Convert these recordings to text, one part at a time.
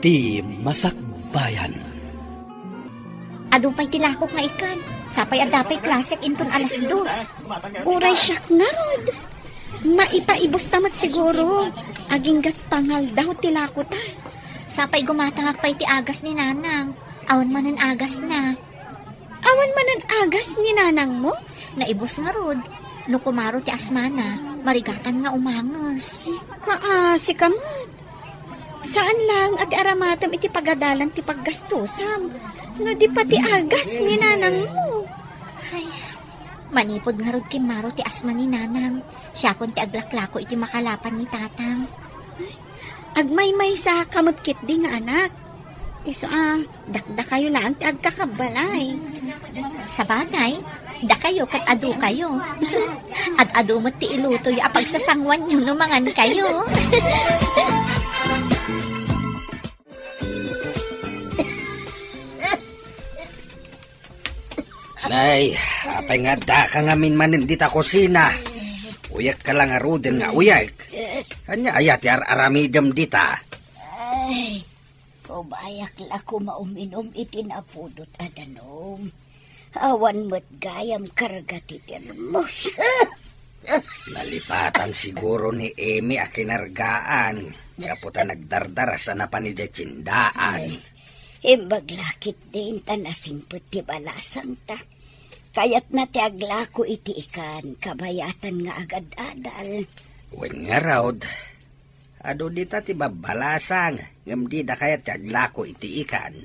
Ti Masakbayan. Adong pa'y tilakok nga ikan. Sapay adapay klasik inton 2:00. Uray siyak na rod. Maipaibos tamat siguro. Aging gatpangal daw tilako ta. Sapay gumatangak pa'y ti agas ni nanang. Awan manan agas na. Awan manan agas ni nanang mo? Naibos nga rod. No kumaro ti asmana, marigatan nga umangos. Kaasi ka mo. Saan lang at aramatam iti pagadalan ti paggastusam? No di pati agas ni nanang mo. Ay, manipod nga rod kimaro ti asma ni nanang. Siya kon ti aglaklako iti makalapan ni tatang. Agmay-may sa kamutkit di nga anak. Iso dakda kayo lang ti agkakabalay. Sa bagay, da kayo kat adu kayo. At adu mo ti ilutoy apag sasangwan nyo no mangan kayo. Nay, apay nga da ka nga minmanin di ta kusina. Uyak ka lang aruden nga uyak. Kanya ayat yar aramidam di ta. Ay, kumayak la ko mauminom itinapudot adanom. Awan mo't gayam karga ti termos. Nalipatan siguro ni Emi a kinargaan. Kaputa nagdardara sa napanidya tsindaan. Imbag lakit din tanasing puti balasang ta. Kayat na ti aglako iti ikan, kabayatan nga agad-adal. Wen nga raod. Ado di ta ti babalasang. Ngam di da kaya ti aglako iti ikan.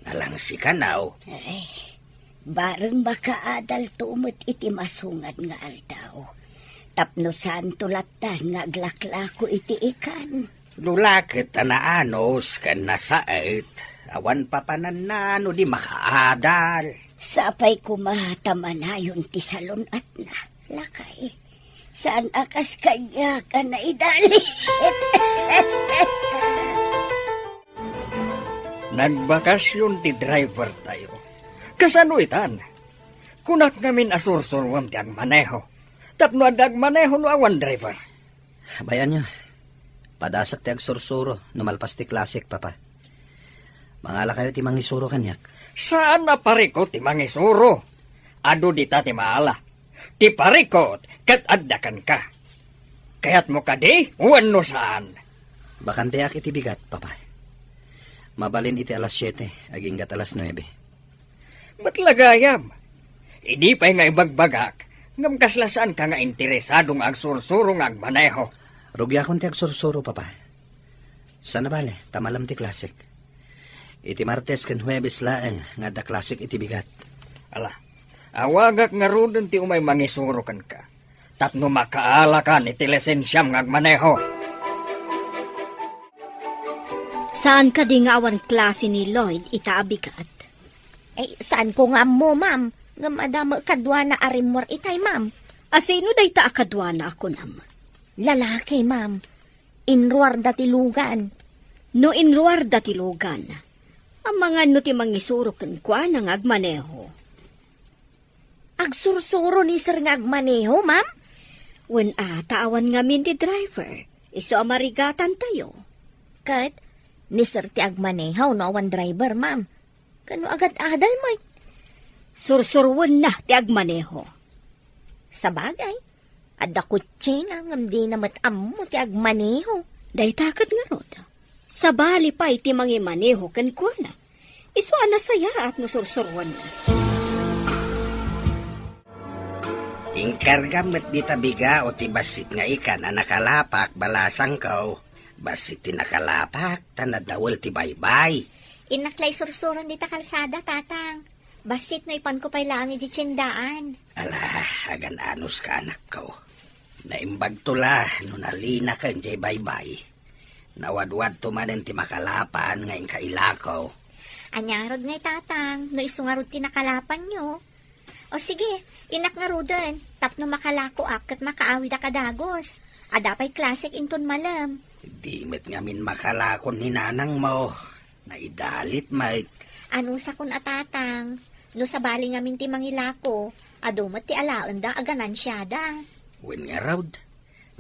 Nalang si kanaw. Ay, bareng makaadal tumot iti masungad nga aldaw. Tapno saan tulatan nga aglaklako iti ikan. Lulakit na anos kan nasait. Awan pa pananano di makaadal. Sapay kumatamanayon ti salon at na lakay. Saan akas kanya ka na idali? Nagbakasyon ti driver tayo. Kasano itan? Kunak namin asursurwam ti agmaneho. Tapno adag maneho no awan driver. Bayan nyo. Padasak ti agsursuro. Numalpas ti klasik, papa. Mangala kayo ti mangisuro kanyak. Saan na parikot ti mangisuro? Ado di ta ti maala. Ti parikot kat addakan ka. Kayat mo ka di, wano saan. Bakanteak iti bigat, papa. Mabalin iti alas 7, aging gat alas 9. Ba't lagayam? Idi pa'y nga ibagbagak. Ngam kaslasaan ka nga interesadong agsursuro nga agmaneho. Rugya kon ti agsursuro, papa. Sana bale, tamalam ti klasik. Iti Martes ken Huwebes laeng nga da klasik iti bigat. Ala, awagak nga rudan ti umay mangisuro kan ka. Tapno makaala ka iti lisensyam nga agmaneho. Saan ka di nga awan klase ni Lloyd itaabikat? Eh, saan ko nga mo, ma'am? Nga madama kadwa na arimor itay, ma'am. Asino day ta akadwa na ako nam? Lalaki, ma'am. Inruar da tilugan. No inruar da tilugan. Ang mga no ti mangisuro kan kwa nang agmaneho. Agsursuro ni sir nga agmaneho, ma'am? Wen taawan nga min ti driver. Iso amarigatan tayo. Kat, ni sir ti agmaneho no awan driver, ma'am. Kano agad adal mo? Sursurwan na ti agmaneho. Sa bagay, adda kutsi na ngam di na matam mo ti agmaneho. Day takat nga rod. Sa bali pa iti mangimaneho kan kwa na. Iso anasaya at no sursurwan na. Ingkarga met di tabiga o ti basit nga ikan na nakalapak balasang kaw. Basit ti nakalapak tanadawal ti baybay. Inaklay sursuron di ta kalsada, tatang. Basit no ipan ko pa'y langi di tsindaan. Ala, agan anos ka anak ko. Naimbag tula no nalina ka jay baybay. Nawadwad tumanin ti makalapan ngayon kailakaw. Anyarod ngay tatang, no isungarod tinakalapan nyo. O sige, inak nga rodan, tapno makalako ak kat makaawid akadagos. Adapay klasik inton malam. Di met ngamin makalakon ni nanang mo. Naidalit, mate. Ano sa kun atatang, no sa bali ngamin ti mangilako, adumat ti alaan da aganan siya da. Wen nga raud,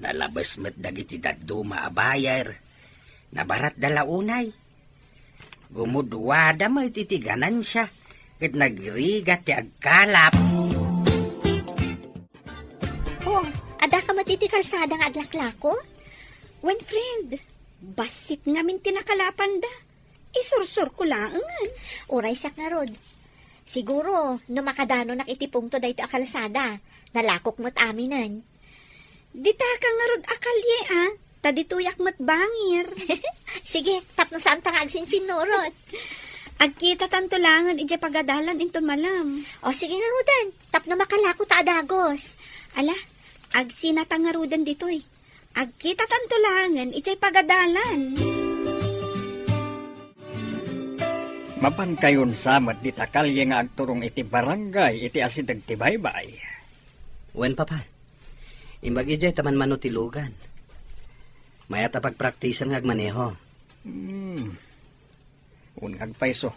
nalabas met dagiti daduma abayar. Nabarat dalaunay. Gumudwada mo ititiganan siya. Kat nagrigat ti agkalap. Oh, ada ka matitikalsada nga aglaklako? Wen friend, basit ngamin tinakalapan da. Isursur ko lang. Uray siya nga rod. Siguro, no makadano nakitipong to dahito akalsada, nalakok mo't aminan. Dita ka nga rod akalye tadituyak mat bangir. Sige, tapno saan ta nga agsinsin no, Rod? Agkita tantulangan ije pagadalan inton malam. O sige nga, Rodan, tapno makalako ta adagos. Ala, agsinatangarudan ditoy. Agkita tantulangan ije pagadalan. Mapan kayon samat di takalye nga agturong iti barangay iti asidag ti baybay. Wen papa. Imbag ijay taman manutilugan. Mayat pagpraktisan nga agmaneho. Unhag paiso.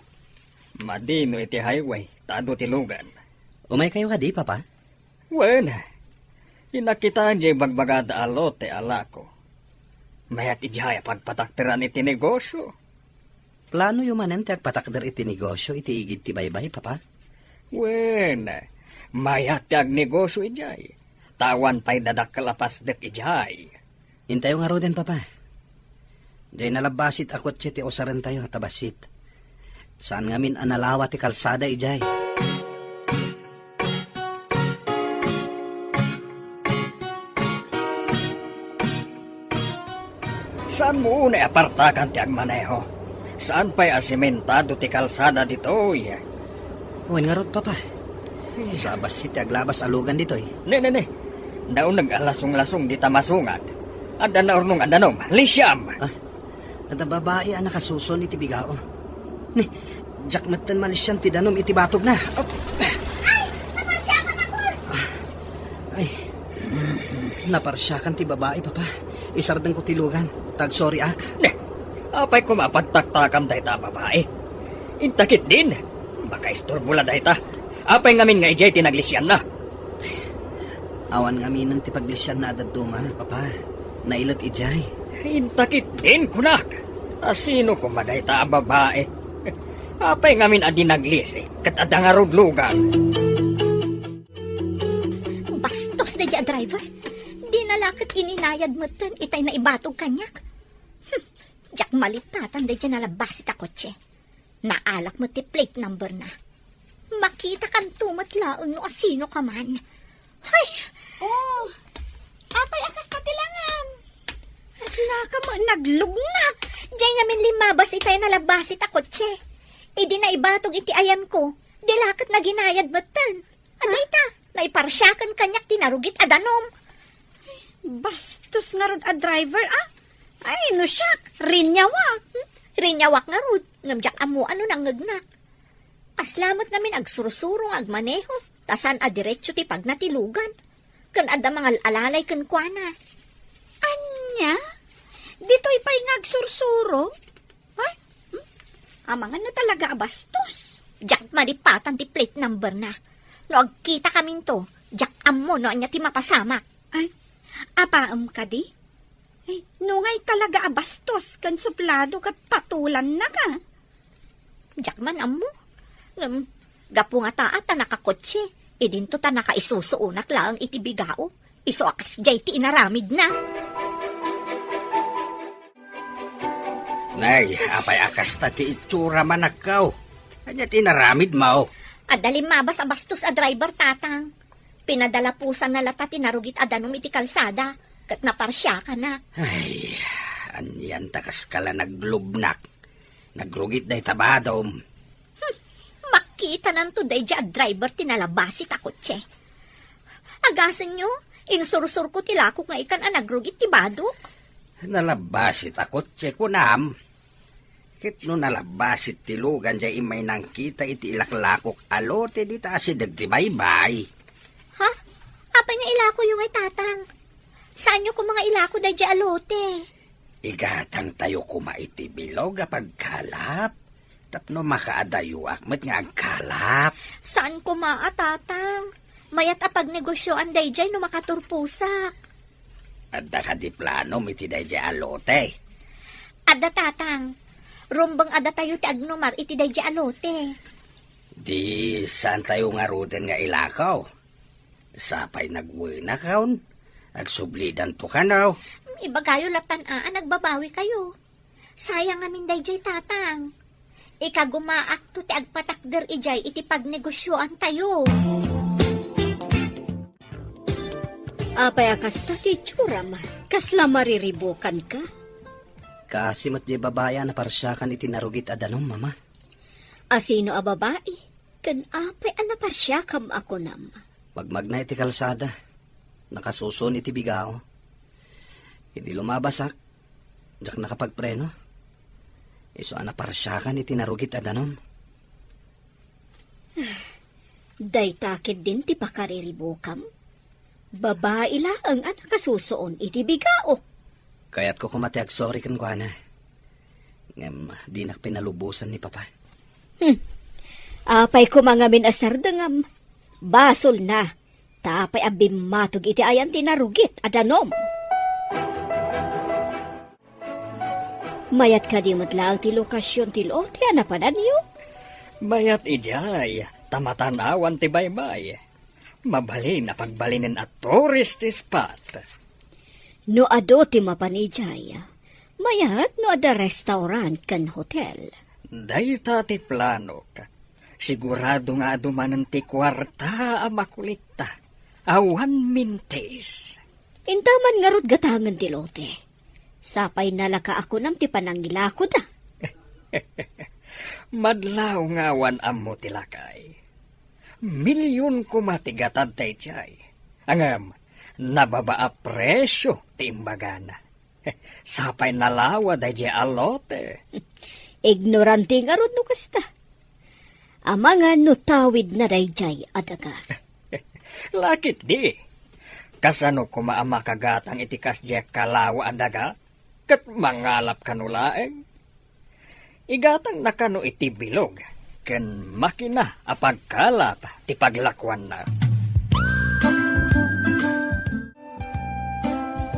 Madino iti highway, tado ti lugan. Umay kayo ka di, papa? Wen, inakitaan jay bagbagada alote alako. Mayat ijaya pagpataktiran iti negosyo. Plano yung manan ti agpatakder iti negosyo iti igid ti baybay, papa? Wen, mayat ti agnegosyo ijay. Tawan pa'y dadakalapas dek ijay. Intayo nga roden, papa. Diyay nalabasit akot siya ti osaran tayo tabasit. Saan ngamin analawa ti kalsada ijay? Saan mo una apartakan ti agmaneho? Saan pa'y asimentado ti kalsada ditoy? Uwin nga rod, papa. Sa basit ti aglabas alugan ditoy. Ne. Naun nag-alasong-lasong di tamasungad. Anda na ornong andanom, lisyam. At ang babae ang nakasuson iti bigao. Ni, jak matan malisyan ti danom iti batog na. Oh. Ay, naparsyakan ako! Ay, naparsyakan ti babae, papa. Isardang ko tilugan. Tag sorry ak. Ne, apay ko mapagtaktakam dayta babae. Intakit din. Baka istorbula dayta. Apay ngamin nga ijay tinaglisyan na. Awan ngamin ti paglisyan na adaduma, papa. Nailat ijay. Intakit din kunak. Asino ko madayta a babae. Apay ngamin adi naglis kat adangarod lugan. Bastos na diya, driver. Di nalakit ininayad mo tan, itay na ibatog kanyak. Diyak malitatan da diya nalabasit a kotse. Naalak mo ti plate number na. Makita kan tumatlaon no asino ka man. Ay! Oh, apay akas katilangan. Asla ka mo naglugnak. Diyan namin limabas itay nalabasit a kotse. Idi na ibatog iti ayan ko. Dilakit na ginayad mo tan. Aday ta, naiparsyakan kanyak tinarugit adanom. Bastos nga rod a driver Ay, no siyak, rinyawak. Rinyawak nga rod, namjak amo ano nang ngagnak. Aslamat namin agsursurong agmaneho, tasan a diretsyo ti pagnatilugan. Kan ada mga alalay kan kuana. Anya? Dito'y pa'y ngagsursuro? Ay? Amangan na talaga abastos. Jak malipatan ti plate number na. No agkita kamin to, jak amo no anya ti mapasamak. Ay, apaam ka di? Ay, nungay talaga abastos kan suplado kat patulan na ka. Jak man amo. Gapo nga taat ta nakakotse. Idinto ta nakaisusuunak lang iti bigao. Iso akas jay ti inaramid na. Nay, apay akas ta ti itsura manakaw. Kanya tinaramid mao. Adalim mabas a bastos a driver tatang. Pinadala pusan na lata tinarugit adanom iti kalsada. Kat naparsya ka na. Ay, anyan takas kala naglubnak. Nagrugit day tabadom. Makita nan today dya driver tinalabasit a kotse. Agasan nyo, insursur ko tilakok nga ikan nagrugit ti badok. Nalabasit ako, tseko nam. Kit no nalabasit tilugan dya imay nang kita iti ilaklakok alote di taasi dagtibaybay. Ha? Apay nga ilako yung ay tatang? Saan nyo ko mga ilako da dya alote? Igatang tayo kumaiti bilog a pagkalap. Tapno makaadayo akmat nga agkalap. Saan ko maa tatang? Mayat apag negosyoan day dya no makaturpusak. Adda ka di plano miti day dya alote. Adda tatang, Rumbang ada tayo ti agnomar iti day alote. Di saan tayo nga ruten nga ilakaw? Sapay nagway na kaon. Agsublidan to ka now. Ibagayo latan nagbabawi kayo. Sayang amin day jay tatang. Ikagumaak to ti agpatakder ijay iti pagnegosyoan tayo. Apay akasta ti tsuram, kasla mariribukan ka. Kasimot di babaya na parsyakan iti narugit adanom, mama. Asino a babae? Kan apay anaparsya kam ako nam. Magmag na iti kalsada. Nakasuson iti bigao. Hindi lumabasak. Jak nakapagpreno. Iso anaparsyakan iti narugit adanom. Day takid din ti pakariribukam. Babae la ang anakasusoon iti bigao. Kaya't ko kumatiag sorry kan ko, ana. Ngam, di nakpinalubusan ni papa. Apay ko mga minasar dengam. Basol na. Tapay abim matog iti ayan tinarugit adanom. Mayat ka di lang ti lokasyon ti lo ti anapanan niyo. Mayat ijay, tamatanawan ti baybay. Mabalin na pagbalinin at tourist spot. No ado ti mapanijay. Mayat no ada restaurant kan hotel. Dayta ti plano ka. Sigurado nga dumanan ti kwarta a makulikta. Awan mintes. Intaman nga rod gatangan ti lote. Sapay nalaka ako nam ti panangilako da. Madlaw nga awan ammo tilakay. Milyon kumatigatad tay tiyay. Angam, nababa a presyo ti imbagana. Sapay nalawa day di alote. Ignorante nga rod no kasta. Amanga no tawid na dayjay adaga. Lakit di. Kasano kumaama kagatang itikas di kalawa adaga? Kat mangalap kanulaeng. Igatang nakano iti bilog. Ken makina apagkalap ti paglakwan na.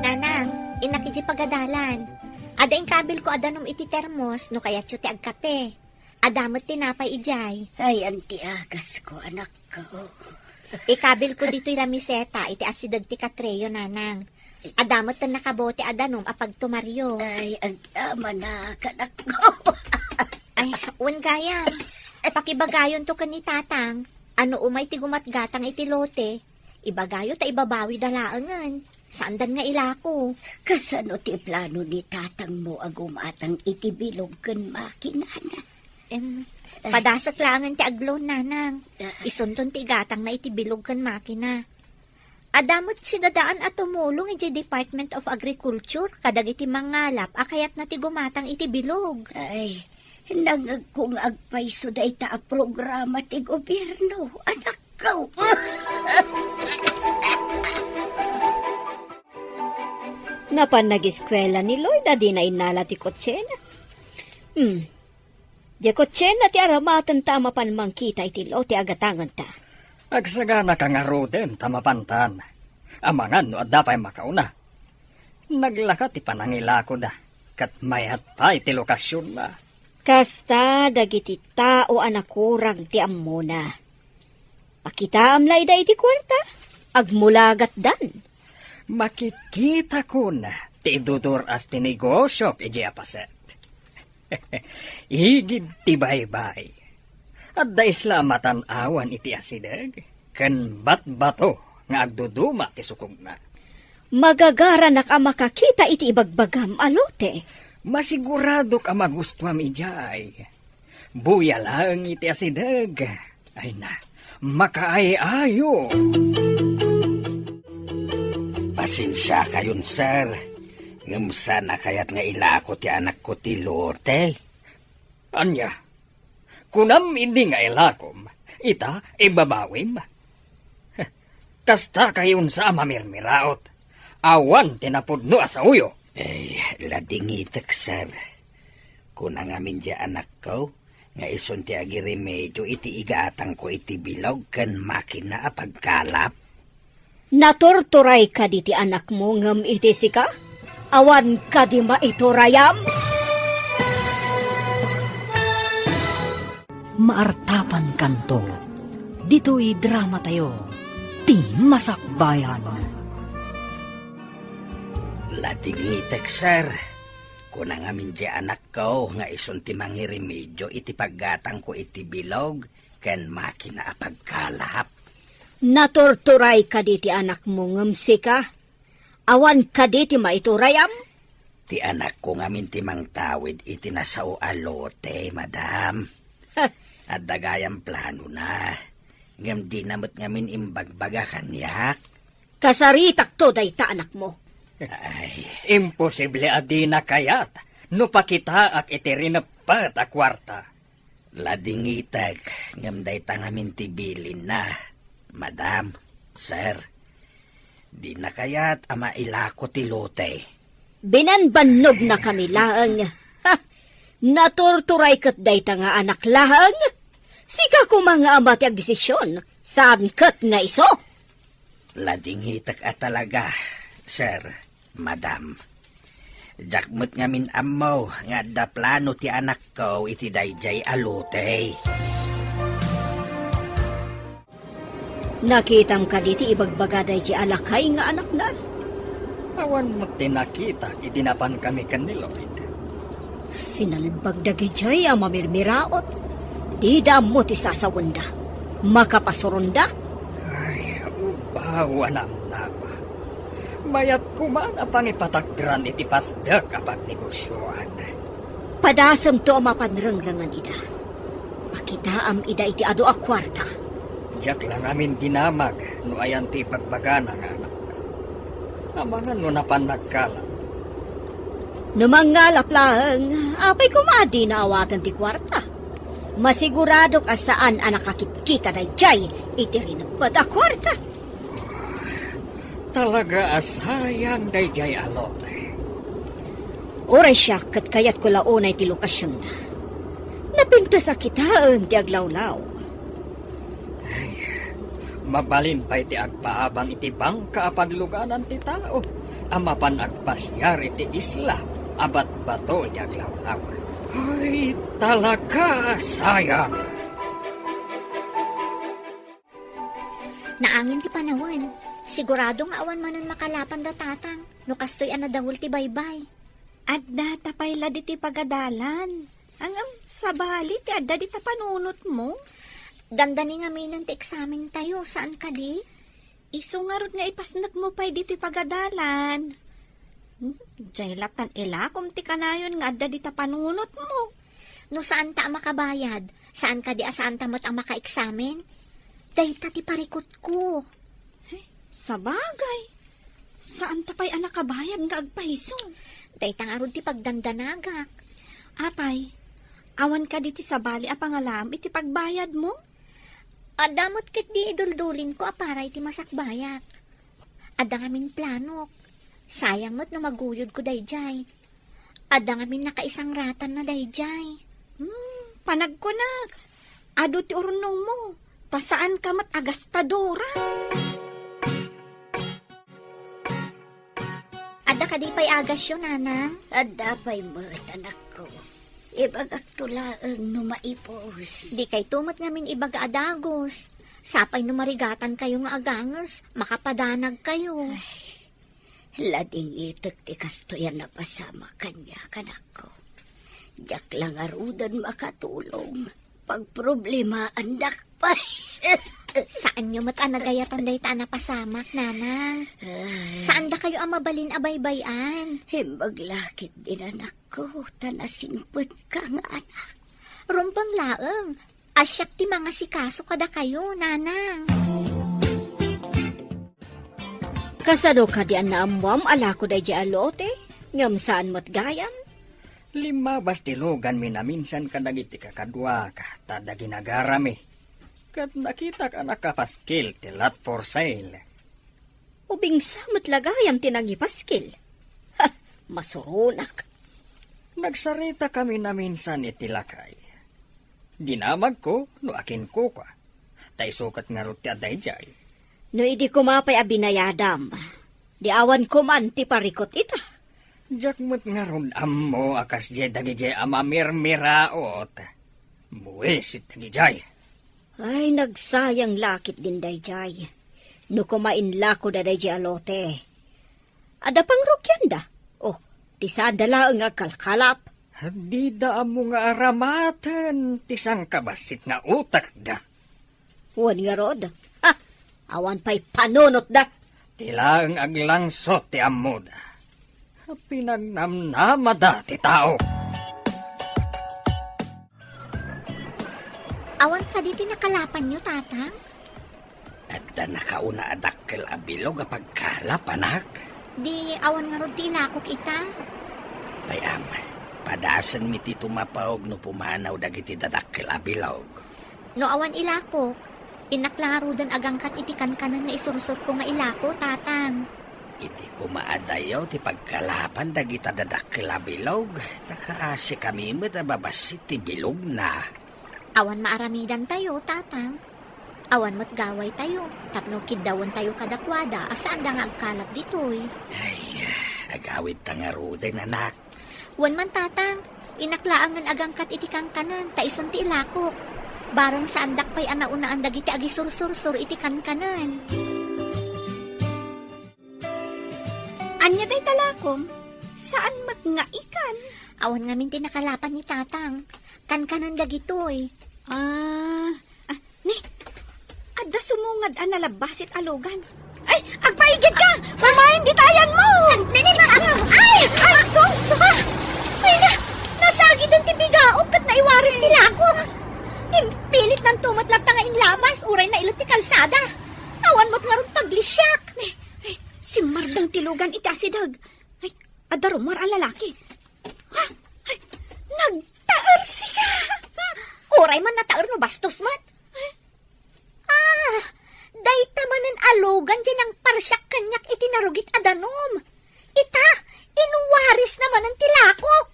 Nanang, inakiji pagadalan. Ada ing kabil ko adanom iti termos no kayat ti agkape. Adamot tinapay ijay. Ay, anti agas ko, anak ko. Ikabil ko dito yung lamiseta iti asidad ti katreyo, nanang. Adamot na nakabote adanom apag tumaryo. Ay, agdama na, kanak ko. Ay, un gayam. Pakibagayon to kani tatang. Ano umay ti gumatgatang iti lote. Ibagayo ta ibabawi dalaangan. Saan dan nga ilako? Kasano ti plano ni tatang mo agumatang itibilog kan makinana? Padasak langan ti aglon, nanang. Isunton ti gatang na iti bilog kan makina. Adamot si dadaan at tumulong iti Department of Agriculture kadag iti mangalap akayat na ti gumatang iti bilog. Ay, nangag kong agpaiso da ita a programa ti gobyerno, anak ko. Napan nag-eskwela ni Lloyd adi na inala ti kotsena. Di kotsena ti aramatan tama pan mangkita iti lo ti agatangan ta. Agsagana ka nga roden tamapantan. Amangan no adapay makauna. Naglaka ti panangilako da. Kat mayat pa iti lokasyon na. Kasta dagiti tao anakurang ti ammona. Pakita amlay da iti kwarta. Agmulagat dan. Makikita ko na ti idudur as ti negosyo iji apaset. Higid ti baybay. At da islamatan awan iti asideg. Ken bat-bato nga agduduma ti sukog na. Magagara na ka makakita iti ibagbagam alote. Masigurado ka magustuam ijay. Buya lang iti asideg. Ay na, makaayayo. Pasensya kayon, sir. Ngamsa na kayat nga ilako ti anak ko ti lote. Anya, kunam hindi nga ilakom, ita ibabawim. Kasta kayon sa mamirmiraot. Awan tinapudno asauyo. Eh, ladingitek, sir. Kuna nga min di anak ko, nga ison ti agi remedyo iti igatang ko iti bilog kan makina apagkalap. Naturturay ka di ti anak mo ngam iti sika? Awan ka di maiturayam? maartapan kanto. Dito'y drama tayo. Ti Masakbayan. Ladingitek, sir. Kunang amin di anak ko, nga ison ti mangiremedyo, iti paggatang ko iti bilog, ken makina apagkalap. Natorturay ka di ti anak mo ngamsi ka? Awan ka di ti maiturayam? Ti anak ko ngamin ti mangtawid, iti nasao alote, madam. At dagayang plano na. Ngam di namot ngamin imbagbaga kanyak. Kasaritak to day ta anak mo. Ay, Imposible adi na kayat, no pakita ak iti rinapat a kwarta. ladingitag, ngam day tangamin ti bilin na. Madam, sir, di na kaya't ama ilako ti lote. Binanbanog na kami laang. Ha! Natorturay kat day ta nga anak laang. Sika ko mga ama ti agdesisyon. Saan kat nga iso? Ladingitag at talaga, sir, madam. Jakmut ngamin amaw, nga da plano ti anak ko iti dayjay alote. Nakitam ka diti ibagbagaday ti alakay nga anak na. Awan mo tinakita, itinapan kami kaniloid. Sinalbag dagi jay ang mamirmiraot. Di mo ti sasawanda. Makapasurunda. Ay, ubawa na tama. Mayat kuman apang ipatakdran iti pasdak apag negosyoan. Padasam to ang mapanrangrangan ida. Pakitaam ida iti ado a kwarta. Diyak lang amin dinamag, no ayan ti pagbagana nga anak. Amangan no napanagkalan. Numangalap lang, apay kumadi na awatan ti kwarta. Masigurado ka saan ang nakakit-kita na jay, iti rinapad a kwarta. Talaga asayang dayjay alote. Oray siya, kat kayat ko launay ti lokasyon na. Napintas sa kitaan ti aglawlaw. Mabalin pa iti agpaabang iti bangka apagluganan ti tao. Amapan agpasyar iti isla, abat bato iti aglawlaw. Ay, talaga sayang. Naangin ti panawan. Sigurado nga awan manan makalapan da tatang. No kastoy anadahul ti baybay. Adda tapay la diti pagadalan. Ang sabali ti adda di tapanunot mo. Dandani nga minan ti eksamen tayo. Saan ka di? Isungarot nga ipasnak mo pa'y diti pagadalan. Jaylatan ila kung ti kanayon nga adda di tapanunot mo. No saan ta ang makabayad? Saan ka di asaan tamot ang maka-eksamen? Dahita ti parikot ko. Sabagay. Saan tapay anak kabayad nga agpahiso? Dahita nga ron ti pagdandanagak. Apay, awan ka diti sabali a pangalam iti pagbayad mo? Adamot kit di iduldulin ko aparay ti masakbayak. Ada ngamin planok. Sayang mo't no maguyod ko dayjay. Ada ngamin nakaisang ratan na dayjay. Panagkunag. Ado ti urunong mo. Tasaan ka mat agastadora? Ada ka di pa'y agas yun, nanang. At dapay mo't anak ko. Ibagak tulaang numaipos. Di kay tumot ngamin ibaga adagos. Sapay no marigatan kayo nga agangos. Makapadanag kayo. Lading itak ti kastoyan na pasama kanya kanak ko. Diyak lang arudan makatulong. Pag problema andak pa. Saan nyo mat anagayatan day ta na pasamak, nanang? Saan da kayo ang mabalin abaybayan? Himbag lakit din anak ko. Tanasimpot ka nga anak. Rumpang laeng. Asyak ti mga sikaso kada kayo, nanang. Kasado ka diyan na amwam ala ko day di alote. Ngam saan mo't gayam? 5 bastilugan mi na minsan kadagiti kakadwa ka tada ginagarami. Kat nakita ka nakapaskil ti lot for sale. Ubing samot lagayam tinangipaskil. Ha, masurunak. Nagsarita kami na minsan iti lakay. Dinamag ko no akin ko ka. Tay sukat nga ruti adayjay. No idi kumapay abinayadam. Di awan ko man ti parikot ita. Jakmut nga ron ammo akas jay dagi jay amamirmiraot. Buwisit na gijay. Ay, nagsayang lakit din dayjay. No kumainla ko da dayjay alote. Ada pang rukyan da. Oh, tisadala nga kalkalap. Di da mo nga aramatan, tisang kabasit nga utak da. Wan nga rod. Ha, awan pa'y panunot da. Tila ang aglangsot ti amo da. Pinagnamnama da ti tao. Awan ka dito nakalapan nyo, tatang? At da nakauna adakkel abilog a pagkalap, anak. Di awan nga rod ti ilakok ita. Payam, padasan mi ti tumapawag no pumanaw dagiti dadakkel abilog. No awan ilakok, inaklarudan agangkat iti kankanan na isursur ko nga ilako, tatang. Iti kumaadayaw ti pagkalapan dagita dadakkel abilog. Takaasi kami mo babasit ti bilog na. Awan maaramidan tayo, tatang. Awan mo't gaway tayo. Tapno kidawon tayo kadakwada. Asaan da nga agkalap ditoy? Ay, agawid tangaruden, anak. Wan man, tatang. Inaklaangan agangkat iti kankanan. Taison ti ilakok. Barong sa andak pa'y anaunaan dagiti agisursur-sur iti kankanan. Anya day talakom? Saan magngaikan? Awan ngamin tinakalapan ni tatang. Kankanan dagitoy. Ni, adda sumungad ang nalabasit alugan. Ay, agpaigid ka! Mamahin di tayan mo! Ay, sus! Ay, nasagid ang tibigaog kat naiwaris nila ako. Impilit ng tumatlag nga inlamas, uray na ilot ti kalsada. Awan mo't nga ron paglisyak. Ay, si Mardang tilugan iti asidag. Ay, adda rumar ang lalaki. Ha? Ay, nagtaarsi ka! Uray man nataor no bastos mat. Dayta manen alugan din ang parsyak kanyak itinarugit adanom. Ita, inuwaris naman ang tilakok.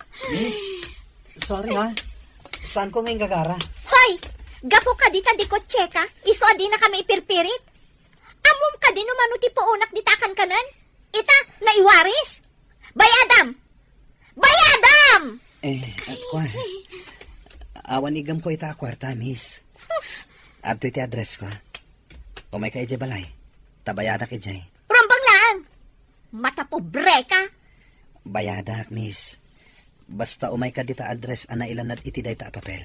Sorry ha. Saan ko ngayon gagara? Hoy, gapo ka dita di kotse ka, iso adi na kami ipirpirit. Amom ka din umano ti puunak ditakan kanan. Ita, naiwaris. Bayadam! Bayadam! Ako awan igam ko ita kwarta, miss. At iti address ko. O may kaidya balay. Tabayadak ijay. Rumbang lang. Mata pobre ka. Bayadak, miss. Basta umay ka dita address ana ilanad iti dayta a papel.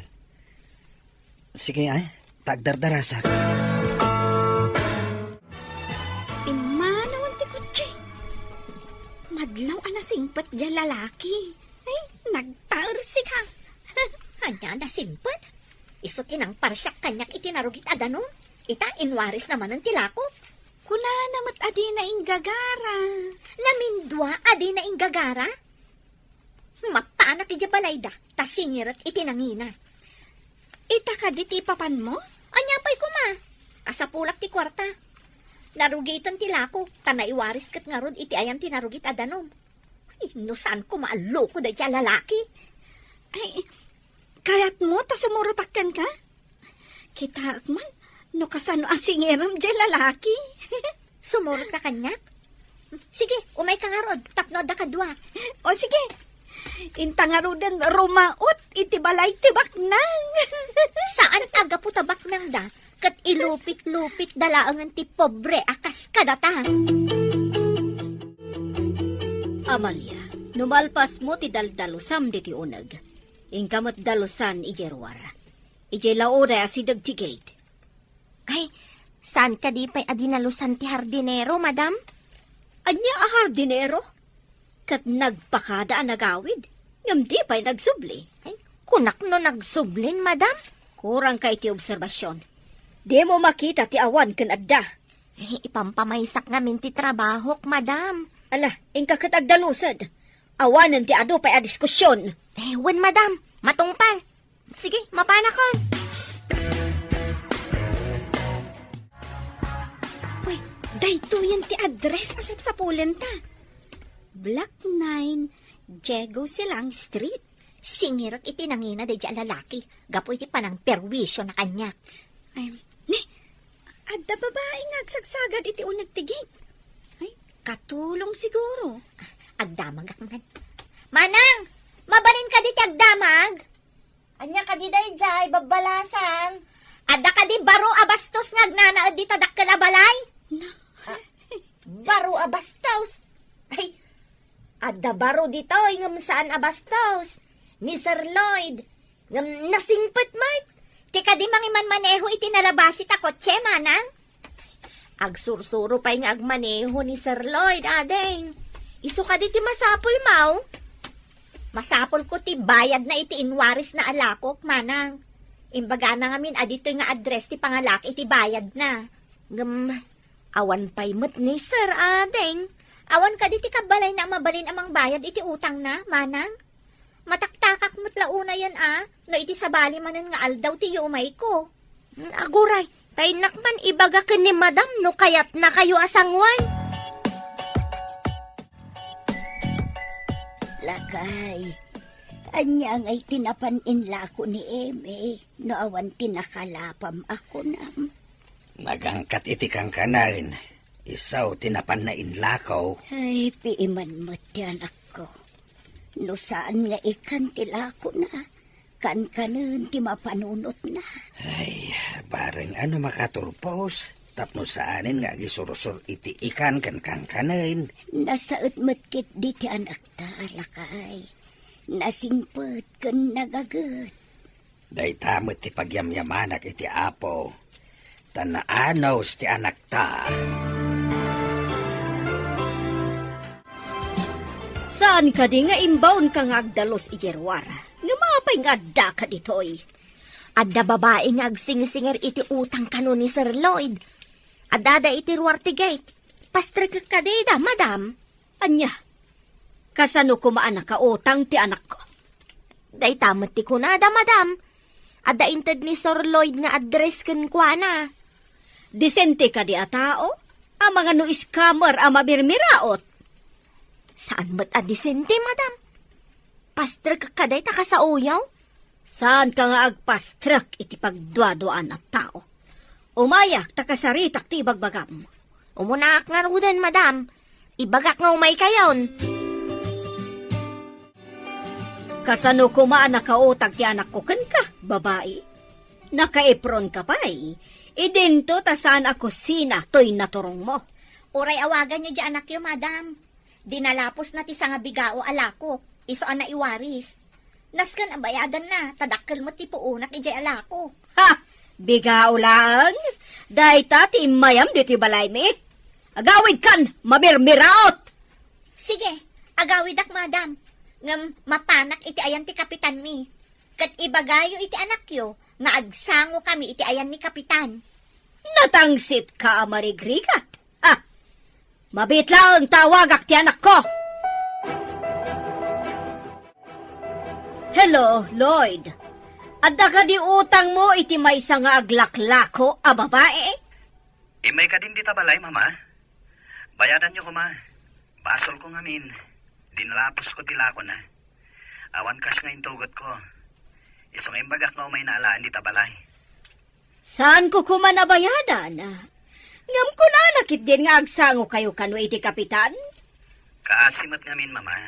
Sige tagdardarasak. Imanawan ti kutsi. Madlaw anasingpat dyan lalaki. Ay, nagtaarsi ka. Hanya na simpet. Iso tinang parsyak kanyak itinarugit adanom. Ita, inwaris naman ang tilako. Kuna namat adi na inggagara. Namindwa, adi na inggagara. Mapanak ija balayda, tasingirat itinangina. Ita ka diti papan mo? Anya pa'y kuma. Asapulak ti kwarta. Narugitan tilako, tanaiwaris kat nga rod iti ayam tinarugit adanom. Ay, no saan ko maaloko da dya lalaki? Ay, kayat mo ta sumurutakkan ka? Kita man, no kasano asingiram dyan lalaki. Sumurot ka kanyak? Sige, umay ka nga rod, tapno da kadwa. O sige, intangarudan rumaot iti balay tibak nang. Saan aga po tabak nang da? Kat ilupit-lupit dalaangan ti pobre akas kadata. Amalia, numalpas mo ti daldalusam diti unag. Ingkamot dalusan ijerwar. Ije laura asidag ti gate. Ay, saan ka di pa'y adinalusan ti hardinero, madam? Anya a hardinero? Kat nagpakada ang nagawid. Ngam di pa'y nagsubli. Ay, kunak no nagsublin, madam? Kurang ka iti obserbasyon. Di mo makita ti awan kan adda. Eh, ipampamaysak ngamin ti trabahok, madam. Ala, ingka katagdalusad. Awanan ti ado pa'y a diskusyon. Eh, wen, madam. Matungpal. Sige, mapanakon. Uy, dayto yan ti address asap sa pulenta. Block 9, Diego Silang Street. Singirat itinangina da dya lalaki. Gapo iti panang perwisyo na kanya. Ay, ni, adda babae nga agsagsagad iti unag tigit. Ay, katulong siguro. Agdamag ak man. Manang! Mabalin ka diti agdamag? Anya ka di day jay, babalasan. Ada ka di baro abastos nga gnanaad dito dakkel abalay? Baro abastos? Ay, ada baro dito, ngam saan abastos? Ni Sir Lloyd, ngam nasingpet mat. Tika di mangiman maneho iti nalabasit ako, tse manang? Agsursuro pa nga agmaneho ni Sir Lloyd, adeng. Isu ka di ti masapol, mau? Masapol ko ti bayad na iti inwaris na alakok, manang. Imbaga na ngamin, adito nga address ti pangalak iti bayad na. Awan pa'y mat ni Sir Adeng. Awan ka di ti kabalay na mabalin amang bayad iti utang na, manang. Mataktakak mo't launa yan no iti sabali manan nga aldaw ti umay ko. Aguray, tay nakman ibaga ka ni madam no kayat na kayo asangwan. Lakay, anyang ay tinapaninla ko ni Eme, no awan tinakalapam ako nam. Nagangkat iti kang kanan. Isaw tinapan na inlakaw. Ay, piiman mo't yan ako. No saan nga ikan tilako na, kan-kanan ti mapanunot na. Ay, bareng ano makaturpos. Tapno saanin nga gisurusur iti ikan kan kanan. Nasaot mo't di ti anak ta, Lakay. Nasingpet kan nagagat. Day tamot ti pagyamyamanak iti apo. Tanaanos ti anak ta. Saan ka di nga imbaon ka nga agdalos ijerwara? Nga mapay nga adda ka ditoy. Adda babae nga agsing-singer iti utang kano ni Sir Lloyd. Adada iti ruwarte gate. Pastrik ka da, madam. Anya, kasano kumaan ka utang ti anak ko? Day tamat ti kunada, madam. Adda inted ni Sir Lloyd nga address kan kwa na. Disente ka di a tao? Ang mga no scammer ang mabirmiraot. Saan ba't adisente, madam? Pastrik ka day taka sa uyaw? Saan ka nga agpastrak iti pagduaduan at tao? Umayak takasaritak ti ibagbagam. Umunak nga rudan, madam. Ibagak nga umay kayon. Kasano kumaan nakautag ti anak ko kan ka, babae? Nakaipron ka pa eh. Idento ta saan ako sina to'y naturong mo. Uray awagan nyo di anak yo, madam. Dinalapos na ti nga bigao alako. Iso na iwaris. Naskan ang bayadan na. Tadakkel mo ti puunak ijay alako. Ha! Bigao lang? Dahi ta ti mayam di ti balay mi. Agawid kan, mabirmiraot! Sige, agawidak, madam. Ngam mapanak iti ayan ti kapitan mi. Kat ibagayo iti anak yo, nga agsango kami iti ayan ni kapitan. Natangsit ka, marigrigat. Ah, mabitla ang tawagak ti anak ko. Hello, Lloyd. Adda ka di utang mo iti may nga aglaklako a babae? May ka din dita balay, mama. Bayadan nyo ko, ma. Basol ko ngamin. Dinalapos ko tilako na. Awan kas nga intugot ko. Isong imbagak nga umay naalaan dita balay. Saan ko kumanabayadan? Ngam ko na nakit din nga agsango kayo kano iti kapitan? Kaasimat ngamin, mama.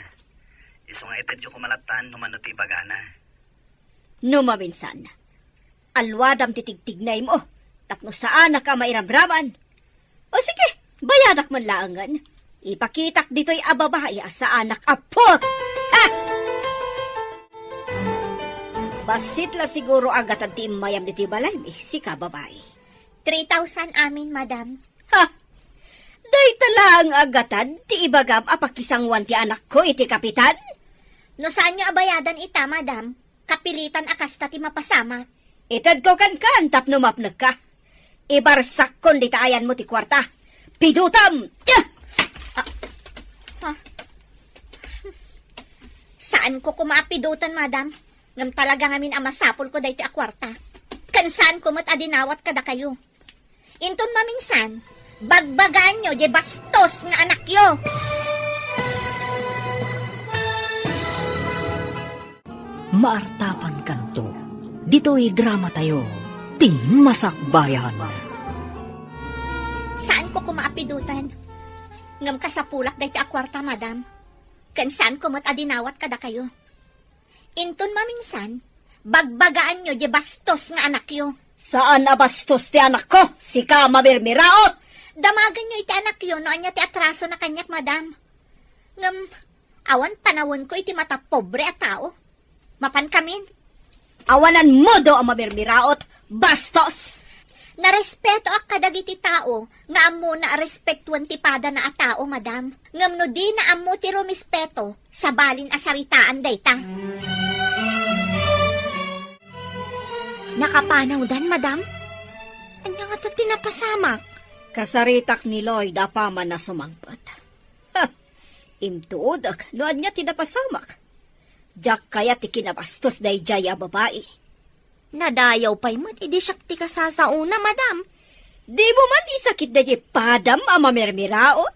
Isong ited yung kumalatan numano ti bagana. Numaminsan. Alwadam titigtignay mo. Tapno saan na ka mairamraman. O sige, bayadak man laangan. Ipakitak dito'y ababaya sa anak apot. Ha! Basit la siguro agad ang timayam dito'y balay, si kababae. 3,000 amin, madam. Ha! Day talang agatan, ti ibagam apakisangwan ti anak ko, iti kapitan. No saan nyo abayadan ita, madam? Kapilitan akasta ti mapasama. Itad ko kan tapno mapnag ka. Ibarsak kon di taayan mo ti kwarta. Pidutam! Saan ko kumapidutan, madam? Ngam talaga ngamin ang masapol ko dahi ti akwarta. Kansaan ko mat adinawat kada kayo. Inton maminsan, bagbagan nyo, di bastos nga anak yo. Maartapan kanto, dito'y drama tayo, ti masakbayan. Saan ko kumaapidutan? Ngam kasapulak dahi ti akwarta, madam. Kansaan ko mat adinawat kada kayo. Inton maminsan, Bagbagaan nyo, di bastos nga anak yo. Saan abastos ti anak ko? Si ka mamirmiraot! Damagan nyo iti anak yo, noan niya ti atraso na kanyak, madam. Ngam, awan panawon ko iti mata pobre at tao. Mapan kamin. Awanan mo do ang mamirmiraot! Bastos! Narespeto ak kadagiti tao, nga amo na respektuan ti pada na a tao, madam. Ngam no di na amo ti rumispeto, sa balin asaritaan dayta. Nakapanaw dan, madam? Anya nga ta tinapasamak? Kasaritak ni Lloyd apa man na sumangpat. Ha! Imtuodak, noan niya tinapasamak. Diyak kaya ti kinabastos day jaya babae. Nadayaw pa'y mat, idi siya ti kasasauna, madam. Di mo man isakit day padam ang mamirmiraot.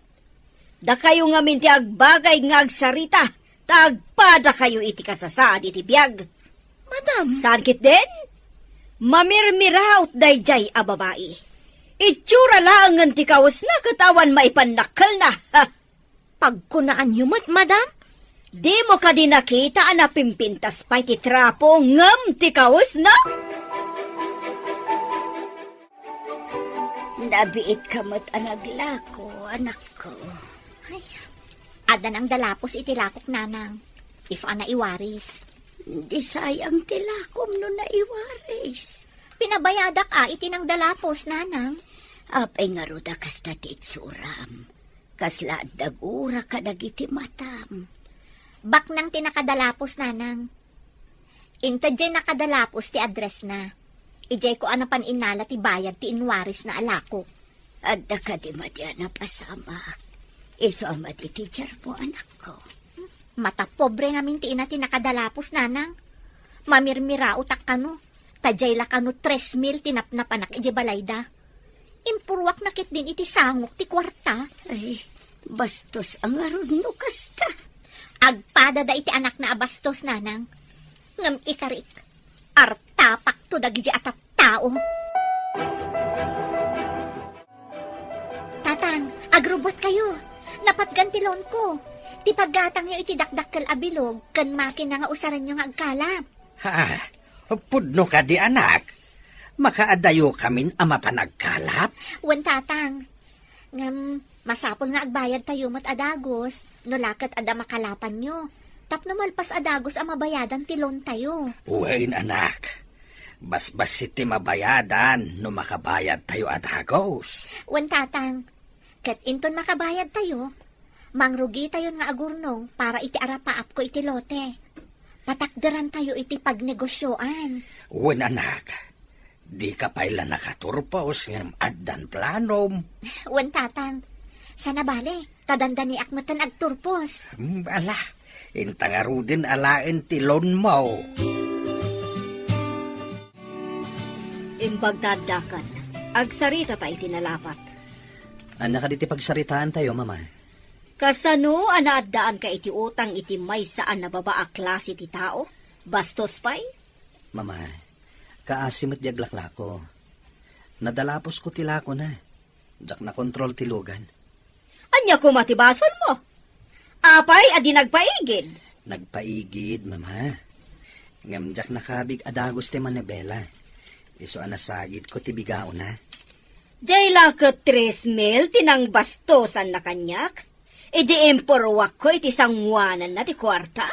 Da kayo nga minti agbagay nga agsarita, tagpada kayo iti kasasaan iti biyag. Madam, Saan kit din? Mamirmiraot day jay a babae. Itsura lang ang ti kawas na katawan maipanakal na. Ha! pagkunaan yumot, madam. Di mo ka din nakita na pimpintas pa'y ti trapo ngam ti kawas na? Nabiit ka mo't anaglako, anak ko. Adan ang dalapos iti lakok nanang. Iso ana iwaris. Di sayang tilakom no na iwaris. Pinabayadak iti ng dalapos, nanang. Apay nga ruda kasta ti itsuram. Kasla dagura ka dagiti matam. Bak nang tinakadalapos, nanang. Inta dyan nakadalapos ti address na. Ijay ko anapan inala ti bayad ti inwaris na alako. Adda ka di madya na pasamak. Iso amat iti teacher po, anak ko. Mata pobre namin ti ina tinakadalapos, nanang. Mamirmira utak kano. Tajay la kano 3,000 tinapnapanak iti balayda. Impurwak nakit din iti sangok ti kwarta. Ay, bastos ang aron no kasta. Agpada da iti anak na abastos, nanang. Ngam ikarik. Artapak to dagiti atap tao. Tatang, agrobot kayo. Napatgan ti loan ko. Ti paggatang nyo iti dakdakkel abilog, kan makina nga usaran nyo nga agkalap. Ha? Pudno ka di anak. Makaadayo kamin ama panagkalap. Wen tatang. Ngam, masapol nga agbayad tayo mat adagos, no lakat ada makalapan nyo. Tapno malpas adagos ang mabayadan ti loan tayo. Uwain anak. Basbas siti mabayadan no makabayad tayo adagos. Wen tatang, kat inton makabayad tayo, mangrugi tayo nga agurnong para iti arapaap ko iti lote. Patakderan tayo iti pagnegosyoan. Uwan anak. Di ka paila nakaturpos ng addan planom. Wen tatang, sana bale, tadandani akmatan agturpos. Ala, intangaru din alain tilon mo. Imbagdadakan, agsarita tayo tinalapat. Anak ka diti pagsaritaan tayo, mama. Kasano anaadaan ka iti utang iti may saan na babaa klase ti tao? Bastos pa'y? Mama, kaasimot yaglakla ko. Nadalapos ko tilako na. Jak na kontrol tilugan. Anya ko matibason mo? Apay, adi nagpaigid. Nagpaigid, mama. Ngam jak nakabig adagos ti manabela. Iso anasagid ko ti bigao na. Jay lakot 3,000 tinang bastosan na kanyak. Idi emporwak ko iti sangwanan na ti kwarta.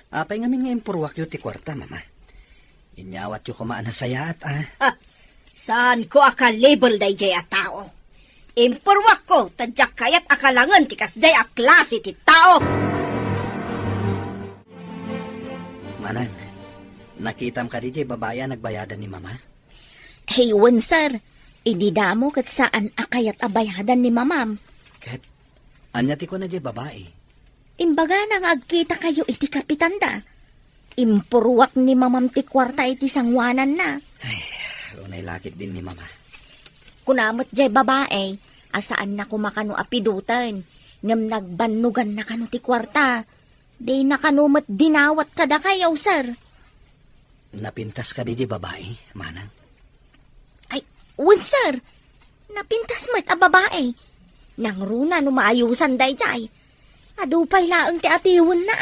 Apay ngamin nga impurwak yu ti kwarta, mama. Inyawat yu kumaan na sayat, Ha, saan ko akalabel day jay a tao? Emporwak ko, tadyak kayat akalangan ti kasday a klase ti tao. Manan, nakitam ka di jay babaya nagbayadan ni mama? Hey, wen sir, ididamo kat saan akayat abayadan ni mamam. Kat, anya ti ko na jay babae. Imbaga nang agkita kayo iti kapitanda. Impurwak ni mamam ti kwarta iti sangwanan na. Unay lakit din ni mama. Kunamot jay babae, asaan na kumakano apidutan. Ngam nagbanugan na kano ti kwarta. Di na kanumot dinawat kada kayaw, sir. Napintas ka di jay babae, manang. Ay, wen sir, napintas mo't a babae. Nang runa no maayusan day jay. Adupay laang ti atiwan na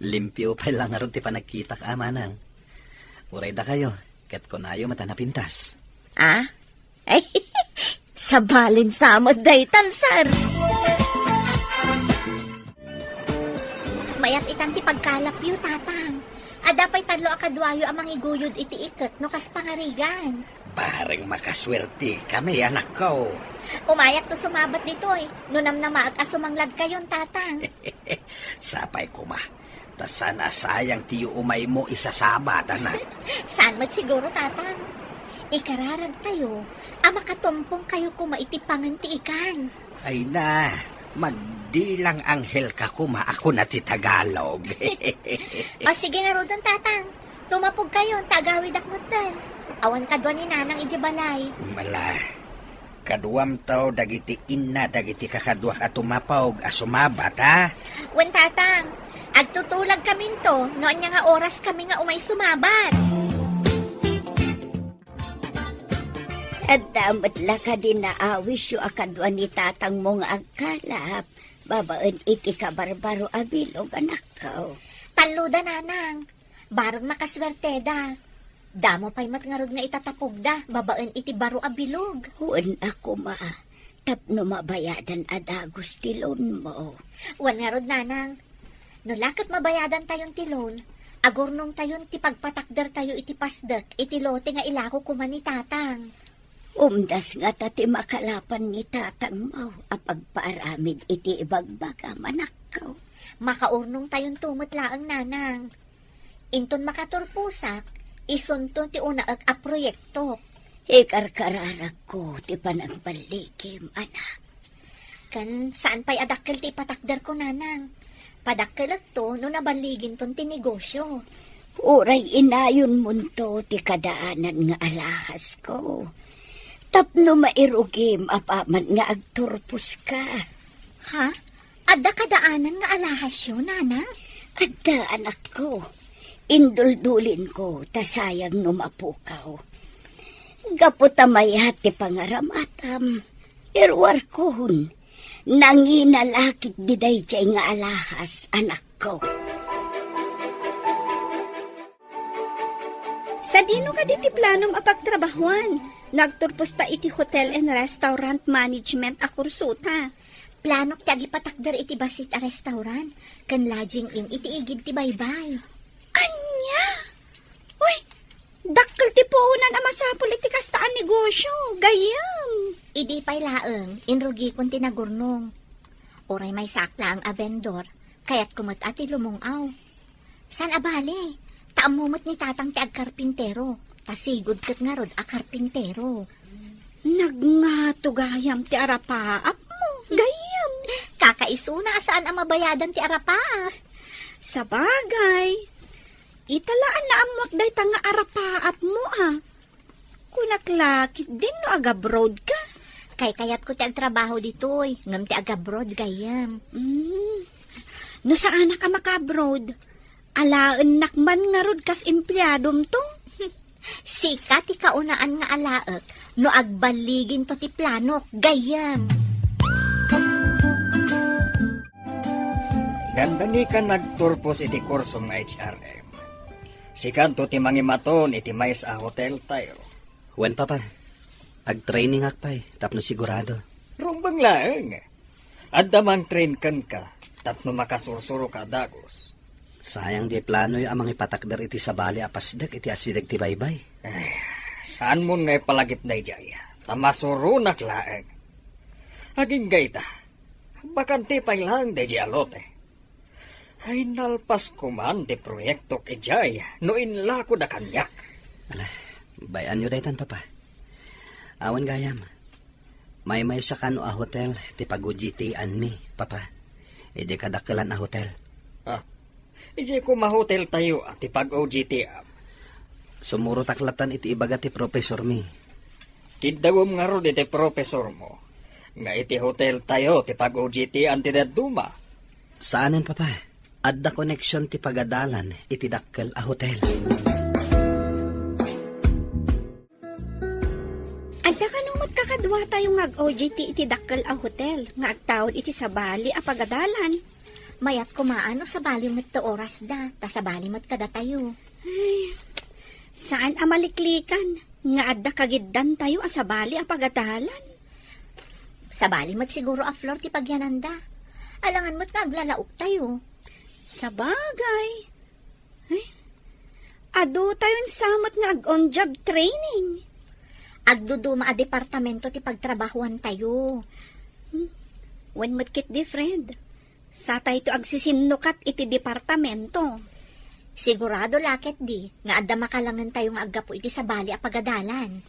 Limpyo pa lang aron ti panagkita ka manang. Uray da kayo, ket kunayo mata napintas. Ah? Ay, sabalin samad day tansar. Mayat itan ti pagkalapyo, tatang. Adapay tadlo akadwayo amang iguyod iti iket no kas pangarigan. Parang makaswerte kami, anak ko. Umayak to sumabat ditoy. Nunam na maag asumanglad kayon, tatang. Sapay ko ma. Ta sana sayang tiyo umay mo isasabat, anak. Saan mo't siguro, tatang? Ikararag tayo, makatumpong kayo kumaitipangan ti ikan. Ay na, magdilang anghel ka kuma ako na ti Tagalog. O sige nga rodon, tatang. Tumapog kayo, tagawid akmutan. Awan kadwa ni nanang ijibalay. Mala, kaduam tao dagiti inna dagiti kakadwa ka tumapawg asumabat, ha? Wen, tatang, agtutulag kami to, noon niya nga oras kami nga umay sumabat. At damat la ka din naawis yu akadwa ni tatang mong agkalap. Babaan iti kabarbaro abilog, anak ko. Taluda, nanang. Barang makaswerteda. Damo pa'y matngarod nga itatapugda, babaan iti baro abilog. Huwag ako ma. Tapno mabayadan adagos tilon mo. Wan ngarod, nanang. No lakat mabayadan tayon ti loan, agurnong tayon ti pagpatakder tayo iti pasdek, iti lote nga ilako kuman ni tatang. Umdas nga tati makalapan ni tatang mo, apagpaaramid iti ibagbaga manak ko. Makaurnong tayon tumot laang, nanang. Inton makaturpusak, isunton ti unaag a proyekto. Ikarkararag ko ti panagbalikim, anak. Kan saan pa'y adakkel ti ipatakder ko, nanang? Padakkel to no nabaligin ton ti negosyo. Uray inayon mo to ti kadaanan nga alahas ko. Tapno mairugim apaman nga agturpus ka. Ha? Adda kadaanan nga alahas yun, nanang? Adda, anak ko. Induldulin ko, tasayang numapukaw. Gaputamay hati pangaramatam. Irwar kohon. Nanginalakit diday jay nga alahas, anak ko. Sa dino ka diti planom apagtrabahuan? Nagturpos ta iti hotel and restaurant management a kursuta. Planok ti agipatakder iti basit a restaurant, kan lodging in iti igid ti baybay. Anya? Uy, dakkel ti puhunan ama sa politikas taan negosyo. Gayam. Idi pa'y laeng, inrugi kon tinagurnong. Oray may sakla ang a vendor, kaya't kumot ati lumungaw. San abali? Taamumot ni tatang ti agkarpintero, tasigod kat nga rod a karpintero. Nagngato gayam ti arapaap mo. Gayam. Kakaisuna saan ang mabayadan ti arapaap. Sa bagay, italaan na amwak day tanga arapaap mo ha. Kunaklakit din no agabroad ka. Kay kayat ko ti agtrabaho ditoy, ngam ti agabroad gayam. No saan ka makabroad? Alaan nakman nga rod kas empleyadom to. Sika ti kaunaan nga alaek, no agbaligin to ti planok, gayam. Ganda ni ka nagturpos iti kurso nga HRM. Sikanto ti mangimaton iti mais a hotel tayo. Wen papa, ag-training akpay, tapno sigurado. Rumbang laeng. Adda mang train kan ka, tapno makasursuro ka dagos. Sayang di plano yung amang ipatakder iti sabali apasdak iti asidag ti baybay. Saan mo nga palagip na ijay? Tamasurunak laeng. Aging gayta, bakanti pa lang di alote. Ay nalpas ko man di proyekto ijay, no inlako da kanyak. Ala, bayan nyo daytan papa. Awan gayam. May sa kano a hotel, ti pag-ujitian mi, papa. Idi kadakalan a hotel. Ijay ko mahotel tayo at ipag-OGT. Sumuro taklatan iti ibaga ti professor mi. Kidawom nga ro iti professor mo. Nga iti hotel tayo ti pag-OGT ang tinaduma. Saanan papa? Adda connection ti pagadalan iti dakkel a hotel. Adda ka nung magkakadwa tayo nga OJT iti dakkel a hotel. Nga agtawad iti sabali a pagadalan. Mayat kumaano sa balimot to oras da, ta sa balimot kada tayo. Saan amaliklikan? Nga adda kagiddan tayo asabali a pagadalan. Sa balimot siguro a Flor ti pagyananda. Alangan mo't naglalaok tayo. Sa bagay. Ay, ado tayon samot nga on-job training. Agduduma a departamento ti pagtrabahuan tayo. When mo't kit di friend. Sa tayo to agsisinnukat iti departamento. Sigurado lakit di, nga adda makalangan tayo nga aggapo iti sa bali a pagadalan.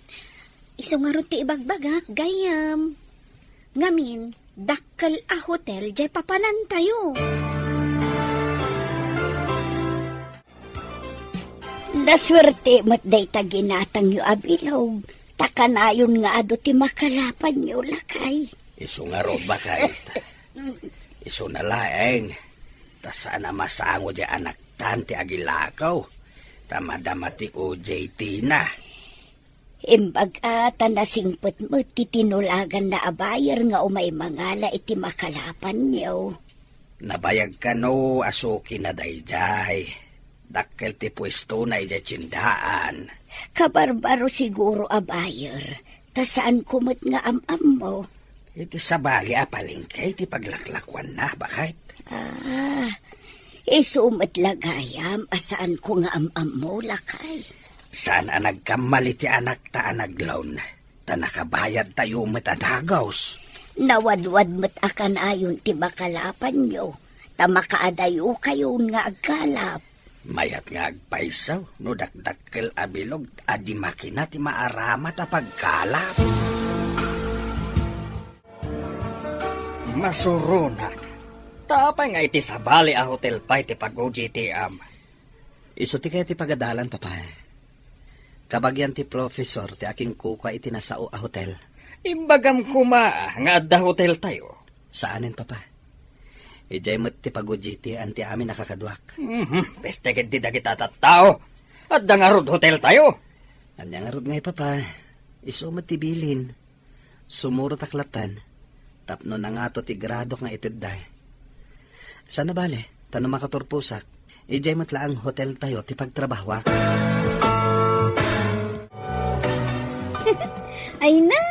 Iso nga ron ti ibagbagak, gayam. Ngamin, dakkel a hotel, jay papanan tayo. Daswerte mo't day taginatang yu abilog. Takanayon nga ado ti makalapan yu lakay. Iso nga ro ba kahit? Iso na laeng. Ta sana masango di anak tanti agilakaw. Tamadama ti OJT na. Imbag na singpot mo ti tinulagan na abayar nga umay mangala iti makalapan niyo. Nabayag ka no, asuki na dayjay. Dakkel ti pwesto na ija tsindaan. Kabarbaro siguro abayar. Ta saan kumot nga am mo? Iti sabali apalingkay ti paglaklakwan na, bakit? Isumat lagayam asaan ko nga am mo lakay. Saan nagkamali ti anak ta anaglawn? Ta nakabayad tayo matadagaws. Nawadwad mo't akan ayon ti makalapan nyo. Ta makaadayo kayo nga agkalap. Mayat nga agpaisaw, no dakdakkel abilog, adi makina ti maaramat a pagkalap. Masurunan. Tapay nga iti sabali a hotel pa iti pag-OJT-am. Iso ti kaya ti pagadalan, papa. Kabagyan ti professor ti aking kukwa iti nasao a hotel. Imbagam kuma nga adda hotel tayo. Saanin, papa? Ijay mo't ti pag-OJT anti amin nakakadwak. Peste di dagit tao. Adda nga rod hotel tayo. Anya nga rod ngay, papa. Iso mo't ti bilin. Sumuro taklatan. Tapno na nga to ti grado nga itidday. Sana bale, tanong makaturpusak. Ijay mo't laang hotel tayo ti pagtrabahwak. Ay na,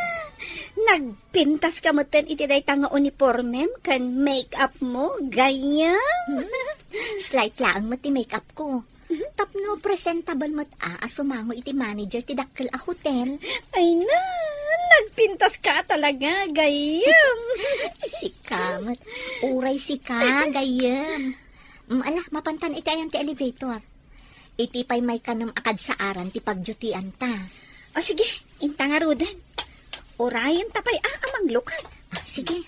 nagpintas ka mo ten iti day tanga uniformem kan make-up mo, gayam. Slight lang mo ti makeup ko. Tapno presentable mo't asumango iti manager ti dakkel a hotel. Ay na, nagpintas ka talaga, gayam. Sika, uray sika, gayam. Ala, mapantan iti ayan ti elevator. Iti pay may kanam akad sa aran ti pagdutian ta. O sige, inta nga rudan. Orayan tapay amang lukan. Sige.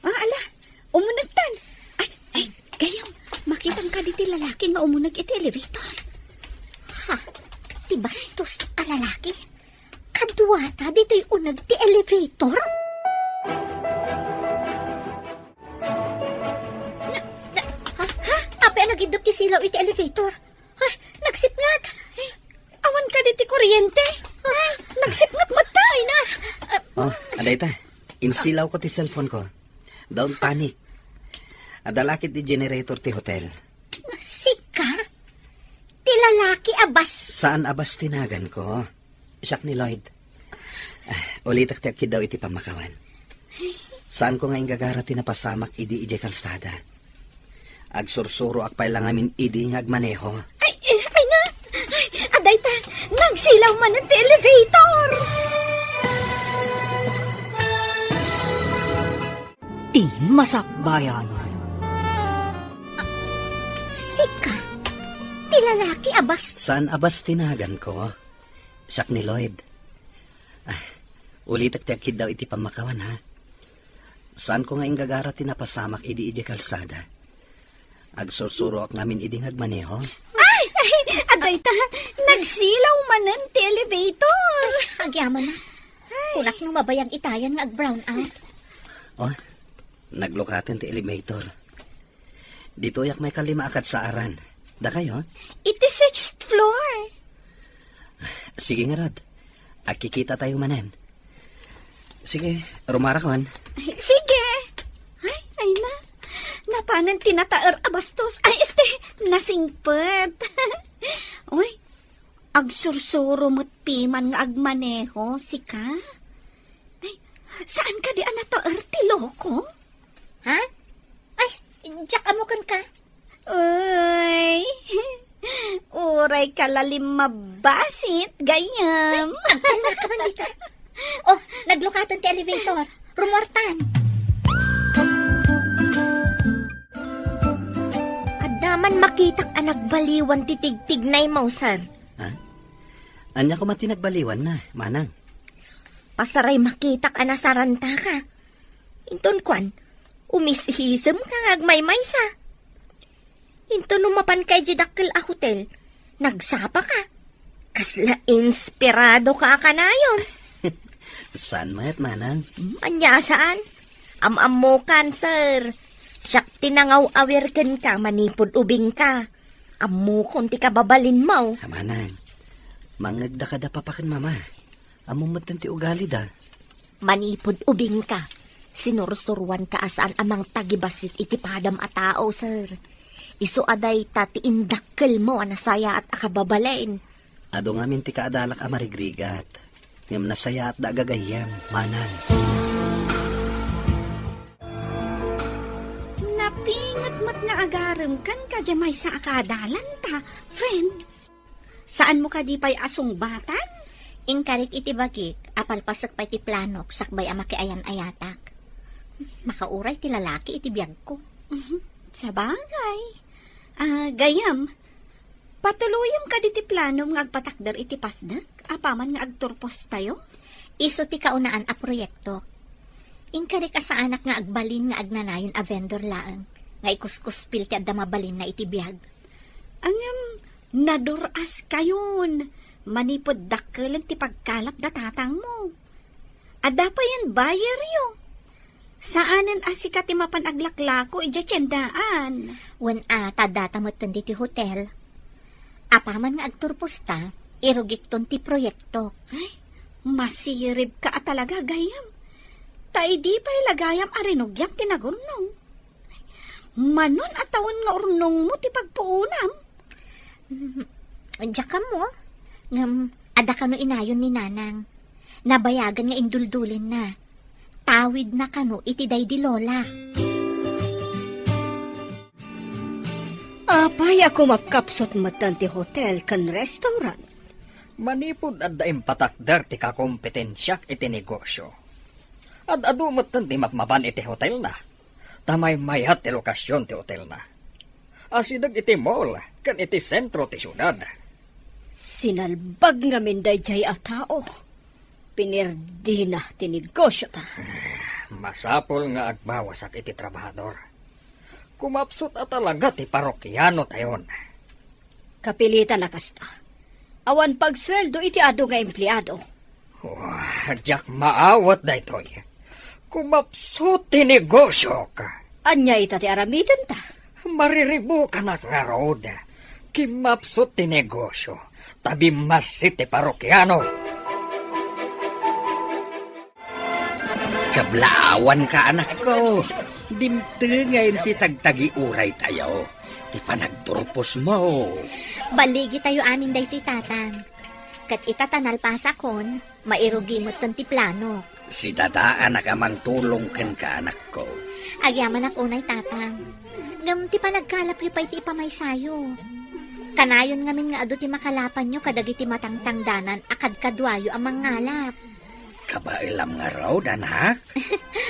Ala, umunagtan. Ay, gayam, makitang ka diti lalaki nga umunag iti elevator. Ha? Ti bastos a lalaki? Kadwata dito'y unag ti elevator? Ape nagidop ti silaw iti elevator. Ay, nagsipngat. Awan ka diti kuryente. Nagsipngat matay na. Oh, aday ta. Insilaw ko ti cellphone ko. Don't panic. Adalakit ti generator ti hotel. Sika? Ti lalaki abas. Saan abas tinagan ko? Siyak ni Lloyd. Ulitak ti akid daw iti pamakawan. Saan ko nga gagara tinapasamak idi ije kalsada? Agsursuro akpay lang amin idi nga agmaneho. Ay na. Aday ta, nagsilaw man ang elevator. Ti Masakbayan. Sika? Ti lalaki abas. Saan abas tinagan ko? Siyak ni Lloyd. Ulitak ti akid daw iti pamakawan, ha? Saan ko nga gagara tinapasamak idi ije kalsada? Agsursuro ak namin idi nga agmaneho. Ay, aday ta, nagsilaw man ang elevator. Agyaman na. Kunak nung mabayag itayan nga ag-brown out. Oh, naglukaten ti elevator. Dito yak may kalima akad sa aran. Da kayo? Iti 6th floor. Sige nga rad. Akikita tayo manan. Sige, rumarakon. Sige. apanan tinataer abastos. Ay, nasingpet. Uy, agsursuro mo't piman nga agmaneho, sika? Ay, saan ka di anataer ti loko? Ha? Ay, Jack, amukan ka. Uy, uray ka lalim mabasit, gayam. Oh, naglukatan ti elevator. Rumortan. Adaman makitak anak baliwan titigtig na mo, sir. Ha? Anya ko matinagbaliwan na, manang. Pasaray makitak anasaranta ka. Inton kwan, umishisem ka ngagmay-may sa. Inton umapan kay jidakkel a hotel, nagsapa ka. Kasla inspirado ka kanayon. Saan mayat, manang? Anya saan? Am-amo kan, sir. Siyak tinangaw awirken ka, manipod ubing ka. Amo konti ka babalin mo. Manang, mangagda ka da papakan, mama. Amumot ti ugali da. Manipod ubing ka. Sinursuruan ka asaan amang tagibasit iti padam a tao, sir. Isu aday tati indakkel mo anasaya at akababalain. Ado ngamin ti kaadalak amarigrigat. Ngam nasaya at dagagayam, manang. Napingat mat nga agaram kan ka jamay sa akadalan ta, friend. Saan mo ka di pa'y asong batan? Inkarik iti bagik, apalpasak pa iti planok, sakbay ama ayan ayatak. Makauray ti lalaki iti biyag ko. Sa bagay. Gayam, patuluyam ka di ti planom nga agpatakder iti pasdak, apaman nga agturpos tayo? Iso ti kaunaan a proyekto. Inkarik sa anak nga agbalin nga agnanayon a vendor laang, nga ikuskuspil ti adda mabalin na iti biyag. Angam, naduras kayon. Manipod dakkelan ti pagkalap da tatang mo. Ada pa yan buyer yo. Saanan asika ti mapan aglaklako ija tiyandaan. Wen tadata mo ti hotel. Apaman nga agturpos ta, irugikton ti proyekto. Ay, masirib ka talaga gayam. Tay di pa'y lagayam arinugyam tinagurnong. Manon atawon nga urnong mo ti pagpuunam. Diyak ka mo, ngam ada kano inayon ni nanang. Nabayagan nga induldulin na. Tawid na kano iti day di lola. Apay ako makapsot matan ti hotel kan restaurant. Manipod at daim patakder ti kakompetensyak iti negosyo. At adumot ti mapmaban iti hotel na. Tamay mayat ti lokasyon ti hotel na. Asidag iti mall, kan iti sentro ti syudad. Sinalbag nga minday jay a tao. Pinirdi na ti negosyo ta. Masapol nga agbawasak iti trabahador. Kumapsot at talaga ti parokyano tayon. Kapilitan na kasta. Awan pagsweldo iti ado nga empleyado. Jack maawat da itoy. Kumapsot ti negosyo ka. Anya ita ti aramidan ta. Mariribo ka na nga road. Kimapsot ti negosyo. Tabi masit ti parokyano. Kablaawan ka, anak ko. Dimte ngayon ti tagtagi uray tayo. Ti panagturpos mo. Baligi tayo amin day ti tatang. Kat itatanal pasakon, mairugi mo ti plano. Si dadaan nakamang tulong ken ka, anak ko. Agyaman ak unay tatang. Ngam ti panagkalap yu pa iti ipamay sayo. Kanayon ngamin nga ado ti makalapan nyo kadagi ti matangtangdanan akad kadwayo amang ngalap. Kabailam nga raw, danak.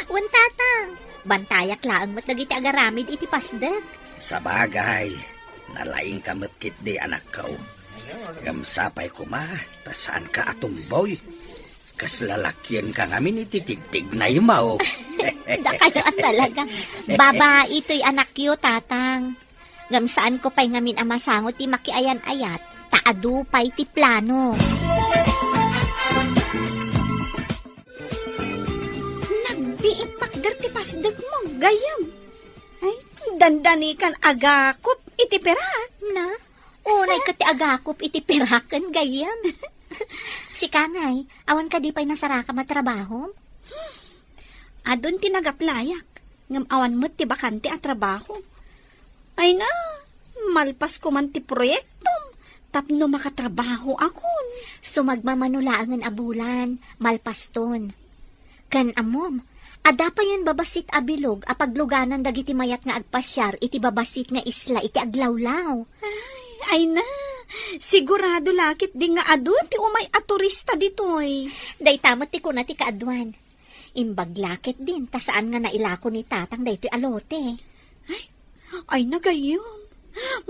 Wan tatang, bantayak laang mo't dagiti agaramid iti pasdak. Sa bagay, nalaing kamot kit di, anak ko. Gamsapay ko ma, tasaan ka atumboy. Kas lalakyan ka ngamin ititigtig na yumaw. Da kayo at talaga. Babae ito'y anak yo, tatang. Gamsaan ko pa'y ngamin amasangot ti makiayan-ayat, taadu pa'y ti plano. Nagbiit pakder ti pasdag mo, gayam. Ay, dandanikan agakop iti perak. Na, unay ka ti agakop iti pirakan gayam. Si Kanay, awan ka di pa'y nasaraka matrabaho? Adon tinagaplayak. Ngam awan mo't ti bakante at trabaho. Ay na, malpas ko man ti proyektom. Tapno makatrabaho akon. Sumagmamanulaan abulan, malpaston. Kan amom, ada pa yan babasit abilog, apagluganan dagiti mayat nga agpasyar, iti babasit nga isla, iti aglawlaw. Ay na, sigurado lakit di nga adu ti umay a turista ditoy. Day tamot ti kuna ti kaadwan. Imbag lakit din, tasaan nga nailako ni tatang day ti alote. Ay nagayom.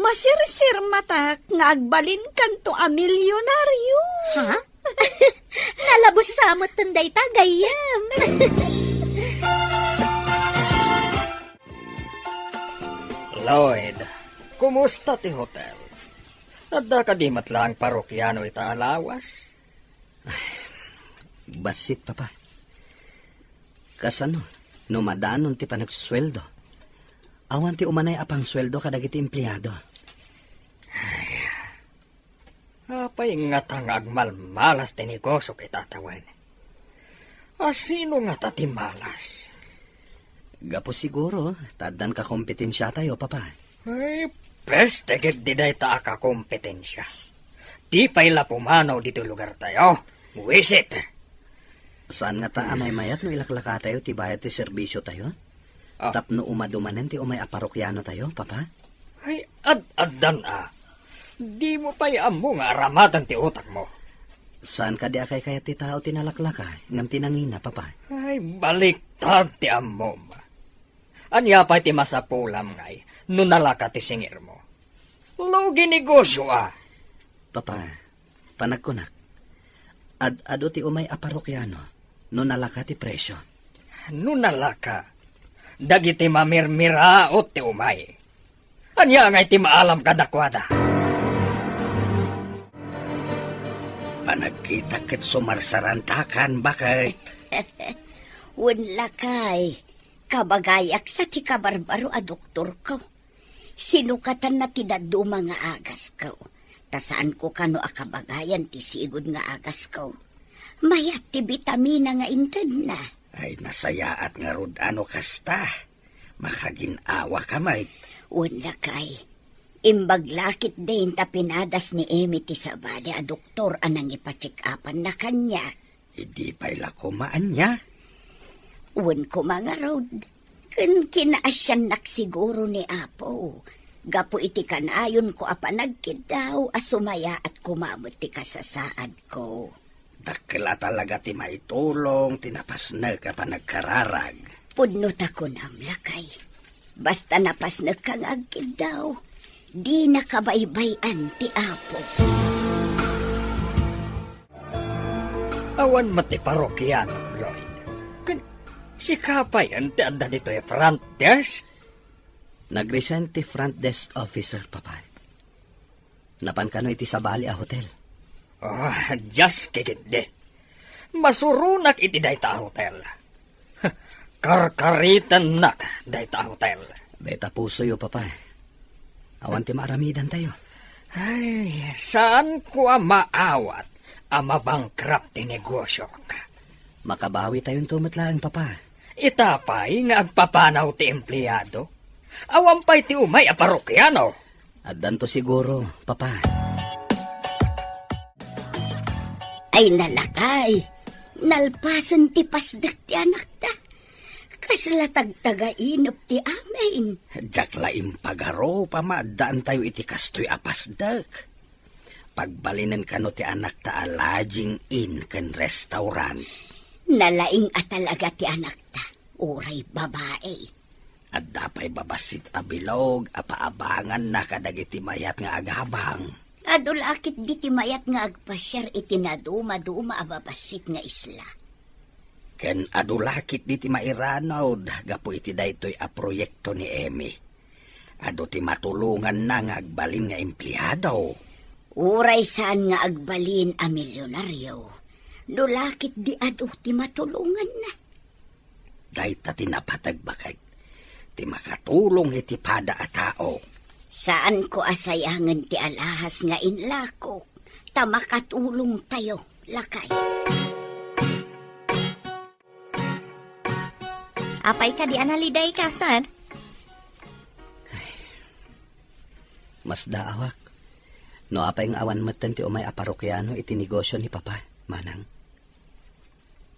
Masirsir matak nga agbalin kanto a milyonaryo. Ha? Nalabos samot tunday tagayam. Lloyd, kumusta ti hotel? Adda ka di matlang parokyano ita alawas? Basit, papa. Kasano, no madanon ti panagsusweldo. Awan ti umanay apang sweldo kadagiti empleyado. Apay nga tang agmalmalas ti negosyo kay tatawan. Asino nga tati malas? Gapo siguro, tadan ka kompetensya tayo, papa. Ay, peste gid di day ta ka kompetensya. Di pa'y lapumanaw dito lugar tayo. Wisit! Saan nga ta amay mayat no ilaklaka tayo ti bayad ti serbisyo tayo? Ah. Tapno umadumanen ti umay aparokyano tayo, papa? Ay, ad-addan Di mo pa'y amo nga aramatan ti utak mo. Saan ka di akay kaya ti tao tinalaklaka, ngam tinangina, papa? Ay, baliktad ti amo ma. Anya pa ti masapulam ngay, nunalaka ti singir mo. Lugi negosyo Papa, panagkunak. Ado ti umay aparokyano, no nalaka ti presyo. Nunalaka. Dagiti mamirmiraot ti umay. Anya ngay ti maalam kadakwada. Panagkita ket sumarsarantakan, bakit? Wala kay. Kabagayak sa ti kabarbaro a doktor ko. Sinukatan na ti dadu mga agas ko. Tasaan ko kano akabagayan ti sigod nga agas ko. Mayat ti bitamina nga inted na. Ay nasayaat nga rod ano kasta. Makaginawa ka, mate. Wala kay. Imbaglakit din ta pinadas ni Emi ti sabade a doktor anang ipacheck-upan na kanya. Hindi pa'y lakumaan niya. Wan ko mga road. Kun kinaasyan nak siguro ni Apo. Gapo iti kanayon ko apanagkid daw asumaya at kumamot ti kasasaad ko. Dakila talaga ti maitulong, tinapasnag ka pa nagkararag. Pudnot ako namlakay. Basta napasnag kang agkid daw. Di nakabaybayan ti Apo. Awan mati parokyano, Lloyd. Si Kapayan ti adda dito e front desk? Nag-resign ti front desk officer, papa. Napan ka no iti sabali a hotel. Oh, just kikindi. Masurunak iti dayta hotel. Karkaritan nak dayta hotel. Beta puso yo, papa. Awan ti maaramidan tayo. Ay, saan ko maawat ang mabangkrap ti negosyo ka? Makabawi tayong tumatlaan, papa. Itapay nga agpapanaw ti empleyado. Awampay ti umay a parokyano. At danto siguro, papa. Ay nalakay. Nalpasan ti pasdak ti anak ta. Kaslatagtagainop ti amin. Jakla impagaro, pamadaan tayo iti kastoy apasdak. Pagbalinan ka no ti anak ta alaging in kan restaurant. Nalaing at talaga ti anak ta. Uray babae. At dapay babasit abilog, apaabangan na kadagiti mayat nga aghabang. Adulakit di ti mayat nga agpasyar iti naduma-duma ababasit nga isla. Ken adulakit di ti mairanaw, gapo iti daytoy a proyekto ni Emi. Ado ti matulungan na nga agbalin nga empleyado. Uray saan nga agbalin a milyonaryo. Dulakit di ado ti matulungan na. Dayta tinapatagbakag. Ti makatulong iti pada a tao. Saan ko asayangan ti alahas nga inlako. Ta makatulong tayo, lakay. Apay ka di analiday kasan? Mas daawak. No apay ng awan matan ti umay aparokyano iti negosyo ni Papa, manang.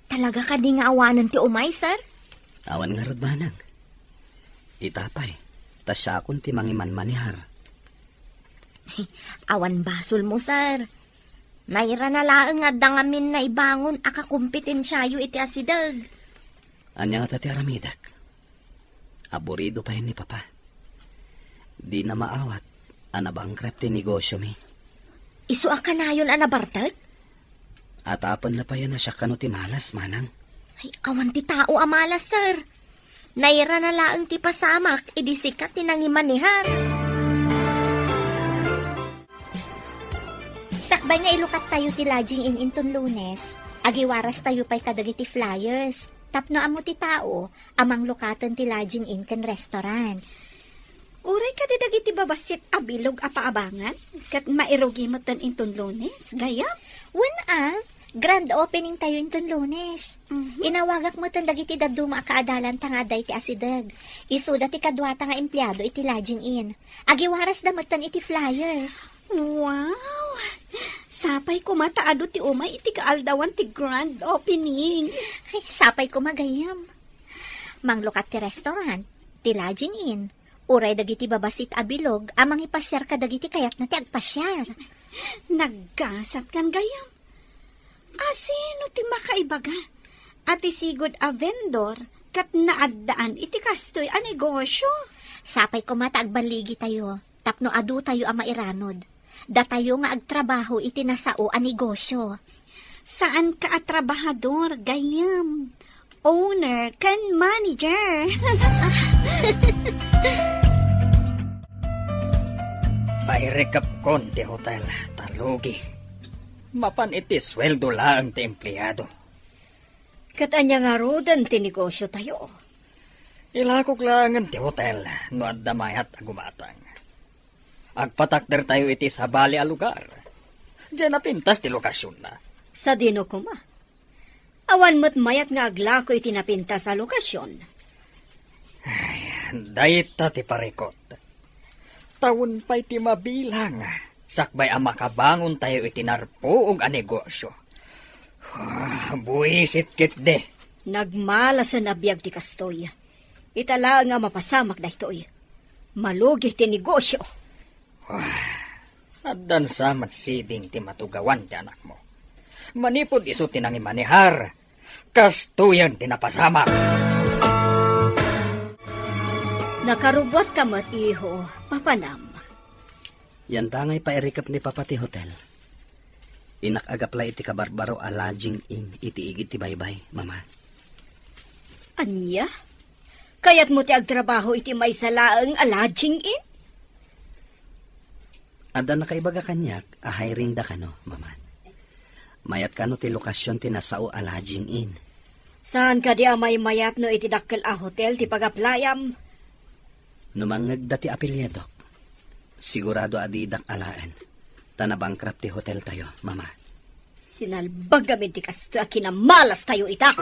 Talaga ka di nga awanan ti umay, sir? Awan nga rod, manang. Itapay. Tas siya akong ti mangiman manihar. Awan basol mo, sir. Naira na laang nga dangamin na ibangon akakumpetensyayo iti asidag. Anya nga tati aramidak. Aburido pa yun ni Papa. Di na maawat. Anabangkrap ti negosyo mi. Isu ka na yun, anabartag? At apon na pa yan na siya kano ti malas, manang. Ay, awan ti tao amalas, sir. Naira na laang ti pasamak, idisikat ti nangimanihar. Sakbay nga ilukat tayo ti lodging in inton Lunes. Agiwaras tayo pa'y kadagiti flyers. Tapno amo ti tao, amang lukatan ti lodging in ken restaurant. Uray ka didagiti babasit abilog apaabangan, kat mairogi matan inton Lunes, gayam. Grand opening tayo inton Lunes. Inawagak mo tan dagiti daduma kaadalan tangaday ti asidag. Isuda ti kadwata nga empleyado iti lodging in. Agiwaras damatan iti flyers. Wow! Sapay ko mataado ti umay iti kaaldawan ti grand opening. Ay, sapay ko magayam. Manglukat ti restaurant, ti lodging in. Uray dagiti babasit abilog, amang ipasyar ka dagiti kayat na ti agpasyar. Naggasat kan gayam. Asino ti makaibaga? At isigod a vendor, kat naaddaan iti kastoy a negosyo. Sapay ko mataagbaligi tayo, tapno adu tayo ang mairanod. Da tayo nga agtrabaho iti nasao a negosyo. Saan ka at trabahador, gayam? Owner kan manager. Pairekap kon ti hotel, talugi. Mapan iti sweldo lang ti empleyado. Katanya nga rodan ti negosyo tayo. Ilakok lang ti hotel, no addamayat agumatang. Agpatakder tayo iti sa bali a lugar. Diyan na pintas ti lokasyon na. Sa dino kuma. Awan mo't mayat nga aglako iti napinta sa lokasyon. Dayta ti parikot. Taon pa'y ti mabilang. Sakbay ang makabangon tayo itinarpoong a negosyo. Buisit kit de. Nagmala sa nabiyag ti kastoy. Itala nga mapasamak na ito'y. Malugi ti negosyo. Addan sa matsiding ti matugawan ti anak mo. Manipod iso tinangimanihar. Kastuyan tinapasamak. Nakarubot ka mat iho, papanam. Yan tangay pairikap ni Papa ti hotel. Inakagapla iti kabarbaro a lodging in iti igit ti baybay, mama. Anya? Kaya't mo ti agtrabaho iti may salaang alaging in? Adda na kaibaga kanyak, a hiring da kano, mama. Mayat kano ti lokasyon ti nasao a lodging in. Saan ka di amay mayat no iti dakkel a hotel ti pagaplayam? Numangag da ti apelyedok. Sigurado adidak alaan. Tanabangkrap ti hotel tayo, mama. Sinalbag gamit ti kasto a kinamalas tayo ita.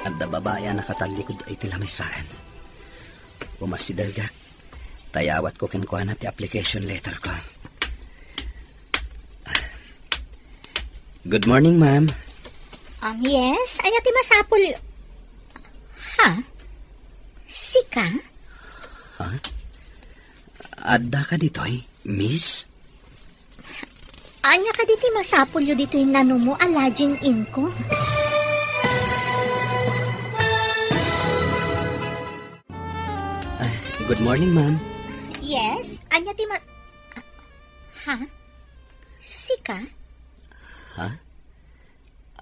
At da babaya nakatalikod ay tilamisaan. Umasidalgak. Tayawat ko kinkuha na ti application letter ko. Good morning, ma'am. Yes, anya ti masapol. Ha? Sika? Adda ka dito'y, miss? Anya ka diti masapol yu dito yung nano mo a lodging in ko. Good morning, ma'am. Yes, anya ti Ha? Sika?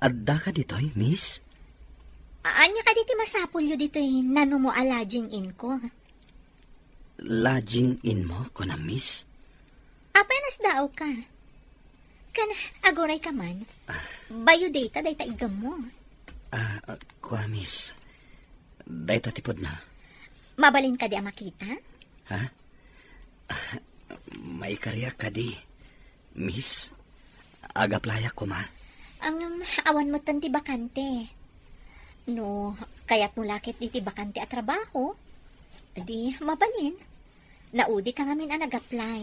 Adda ka dito'y, miss? Anya ka diti masapol yu dito yung nano mo a lodging in ko. Lodging in mo, ko na, miss? Apenas daw ka. Kan agoray ka man. Bayo data day taigam mo. Kuha, miss. Day tatipod na. Mabalin ka di a makita? May karya ka di, miss. Agaplaya ko, ma. Ang awan mo tan ti bakante. No, kaya't mo lakit iti bakante at trabaho. Idi, mabalin. Naudi ka ngamin ang nag-apply.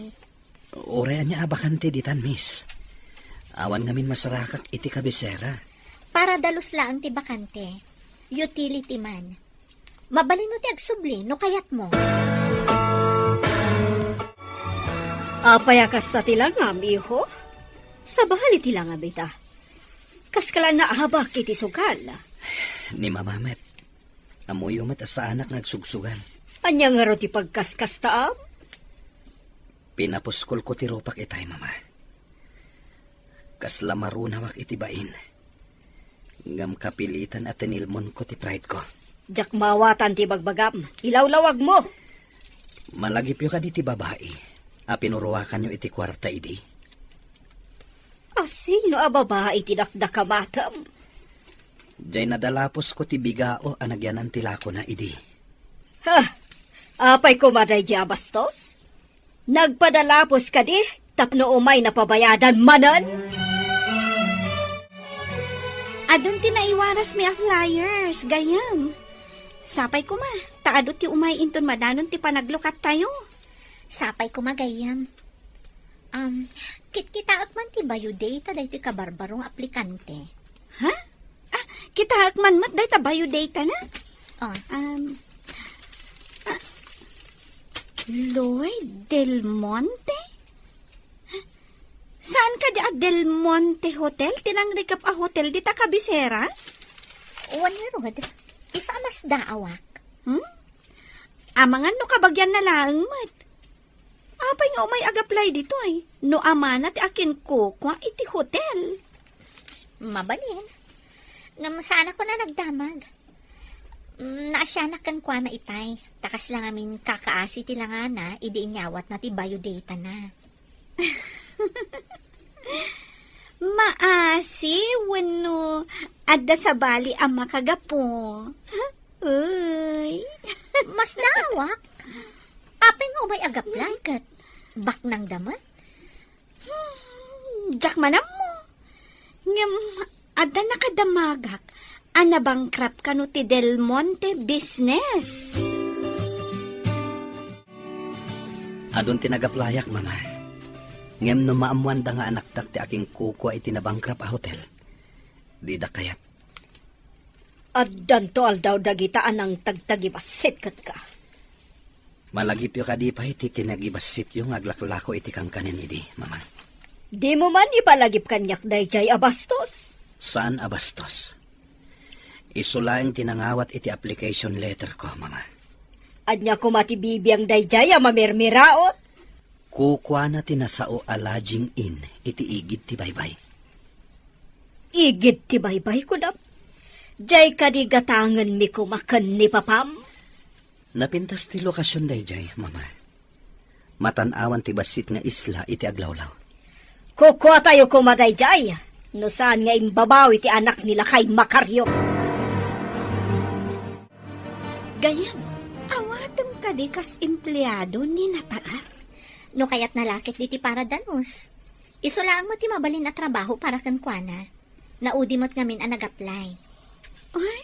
Orean niya abakante ditan, miss. Awan ngamin masarakak iti kabisera. Para dalos laang ti bakante. Utility man. Mabalin mo ti agsubli, no kayat mo. Apayakas na tilangam, iho. Sa bahali tilangam, bita. Kaskalan na ahabak iti sugal. Ni mamamet. Amoy umat sa anak nagsugsugan. Anya nga ro ti pagkaskas taam? Pinapuskol ko ti ropak itay, mama. Kasla marunawak iti bain. Ngam kapilitan at tinilmon ko ti pride ko. Jak mawatan ti bagbagam. Ilawlawag mo. Malagip yo ka di ti babae. Pinuruwakan nyo iti kwarta idi. Sino a babae ti dakdakamatam? Diyay nadalapos ko ti bigao anagyanan tila ko na idi. Ha? Apay kumaday di abastos? Nagpadalapos ka di? Tapno umay napabayadan manan? Adun ti naiwaras mi a flyers, gayam. Sapay ko ma, taadot ti umay inton madanon ti panaglukat tayo. Sapay ko magayam. Kitkitaak man ti bayo data dahi ti kabarbarong aplikante. Ha? Kita man mat day tabayo data na? Oh, Lloyd Del Monte? Saan ka di a Del Monte Hotel? Tinangrikap a hotel di ta kabisera? wala rod. Isa mas daawak. Amangan no kabagyan na lang mat. Apay nga umay agaplay dito ay. No amana ti akin ko kwa iti hotel. Mabalin. Ngam sana ko na nagdamag. Naasyanak kan kwa na itay. Takas lang amin kakaasi ti lang na, idi inyawat na ti biodata na. Maasi, wano, adda sa bali ang makagapo. Uy. Mas daawak. Apay nga umay agaplay kat. Bak ng damat. Jak manam mo. Ngam, adda nakadamagak. Anabangkrap ka no ti Del Monte business. Adun tinagaplayak, mama. Ngem no maamuan da nga anak tak ti aking kuko ay tinabangkrap a hotel. Di da kayat. Addan to aldaw dagitaan ang tagtagibasit kat ka. Malagip yo ka di pa iti tinagibasit yung aglaklako iti kang kanin idi, mama. Di mo man ipalagip kanyak dayjay abastos. Saan abastos? Isulaing tinangawat iti application letter ko, mama. Anya ko matibibiyang dayjay mamirmiraot. Kukwa na tinasao a lodging in iti igid ti baybay. Igid ti baybay ko dam. Jay kadigatangan mi kumakan ni papam. Napintas ti lokasyon dayjay, mama. Matanawan ti basit nga isla iti aglawlaw. Kukwa tayo kumadayjay. No saan nga imbabaw iti anak nila kay Makaryo. Gayam, awatem ka di kas empleyado ni nataar. No kayat nalakit di ti para danos. Isulaan mo ti mabalin na trabaho para kan kwa na. Naudi mo't ngamin ang nag-apply. Ay,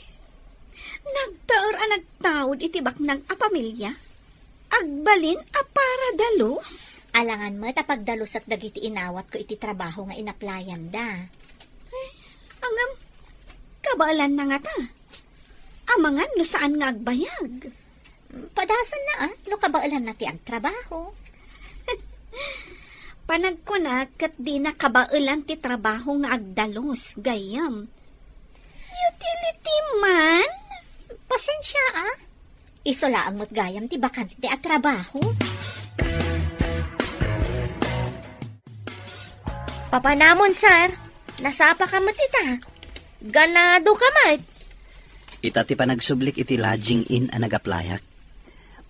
nagtaor a nagtawid iti baknang a pamilya. Agbalin a para dalos. Alangan mo tapagdalos at dagiti inawat ko iti trabaho nga inaplayan da. Angam, kabalan na nga ta. Amangan no saan nga agbayag. Padasan na no kabailan na ti ang trabaho. Panag ko na kat di na kabailan ti trabaho nga agdalos, gayam. Utility man? Pasensya Isulaang mo't gayam ti bakante ti at trabaho. Papanamon, sir. Nasapa ka mat ita. Ganado ka mat. Ita ti panagsublik iti lodging in a nagaplayak.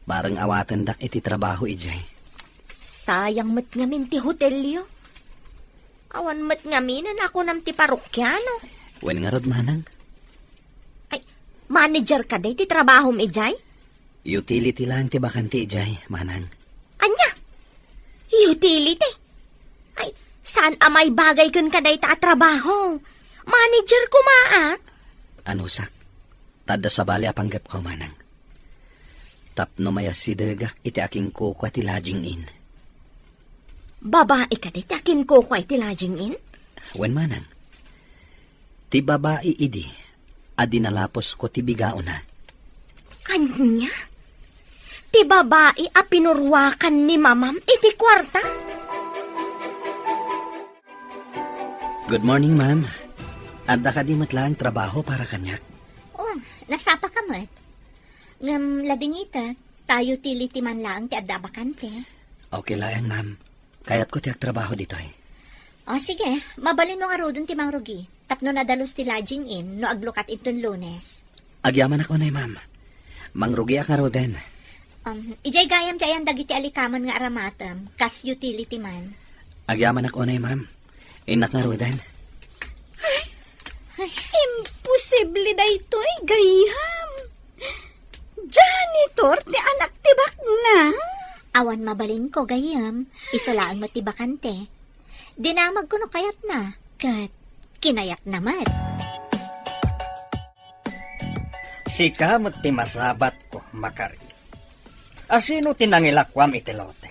Barang awatan dak iti trabaho ijay. Sayang mat ngamin ti hotelyo. Awan mat ngaminan ako nam ti parokyano. Wen nga rod manang, Ay, manager ka day ti trabaho mi ijay? utility lang ti bakante ijay, manang. Anya? Utility? Ay, saan amay bagay kun ka day ta trabaho? Manager ko Ano sak? Tada sa bali apanggap ko, manang. Tapno maya sidagak iti aking kukwa ti lodging in. Babae ka di, takin ko ko iti lodging in? Wen manang. Ti babae idi, adi nalapos ko ti bigao na. Anya? Ti babae a pinurwakan ni mamam iti kwarta? Good morning, ma'am. Adda ka di matlaang trabaho para kanyak. Oh, nasapa ka mat. Ngam ladingita, tayo tiliti man lang ti adda bakante. Okay lang, ma'am. Kayat ko tiyak trabaho dito eh. O sige, mabalin mo nga rodon ti Mang Rugi. Tapno nadalos ti lodging in no aglukat iton Lunes. Agyaman ako na, ma'am. Mangrugi ak nga roden. Ijay gayam ti ayan dagiti alikaman nga aramatam, kas utility man. Agyaman ako na, ma'am. Inak nga roden. Imposible da ito gayam. Janitor, ti anak tibak na. Awan mabalin ko gayam, isalaan mo ti bakante. Dinamag ko no kayat na, kat kinayat naman. Sikamot ti masabat ko, Makari. Asino tinangilakwam iti lote?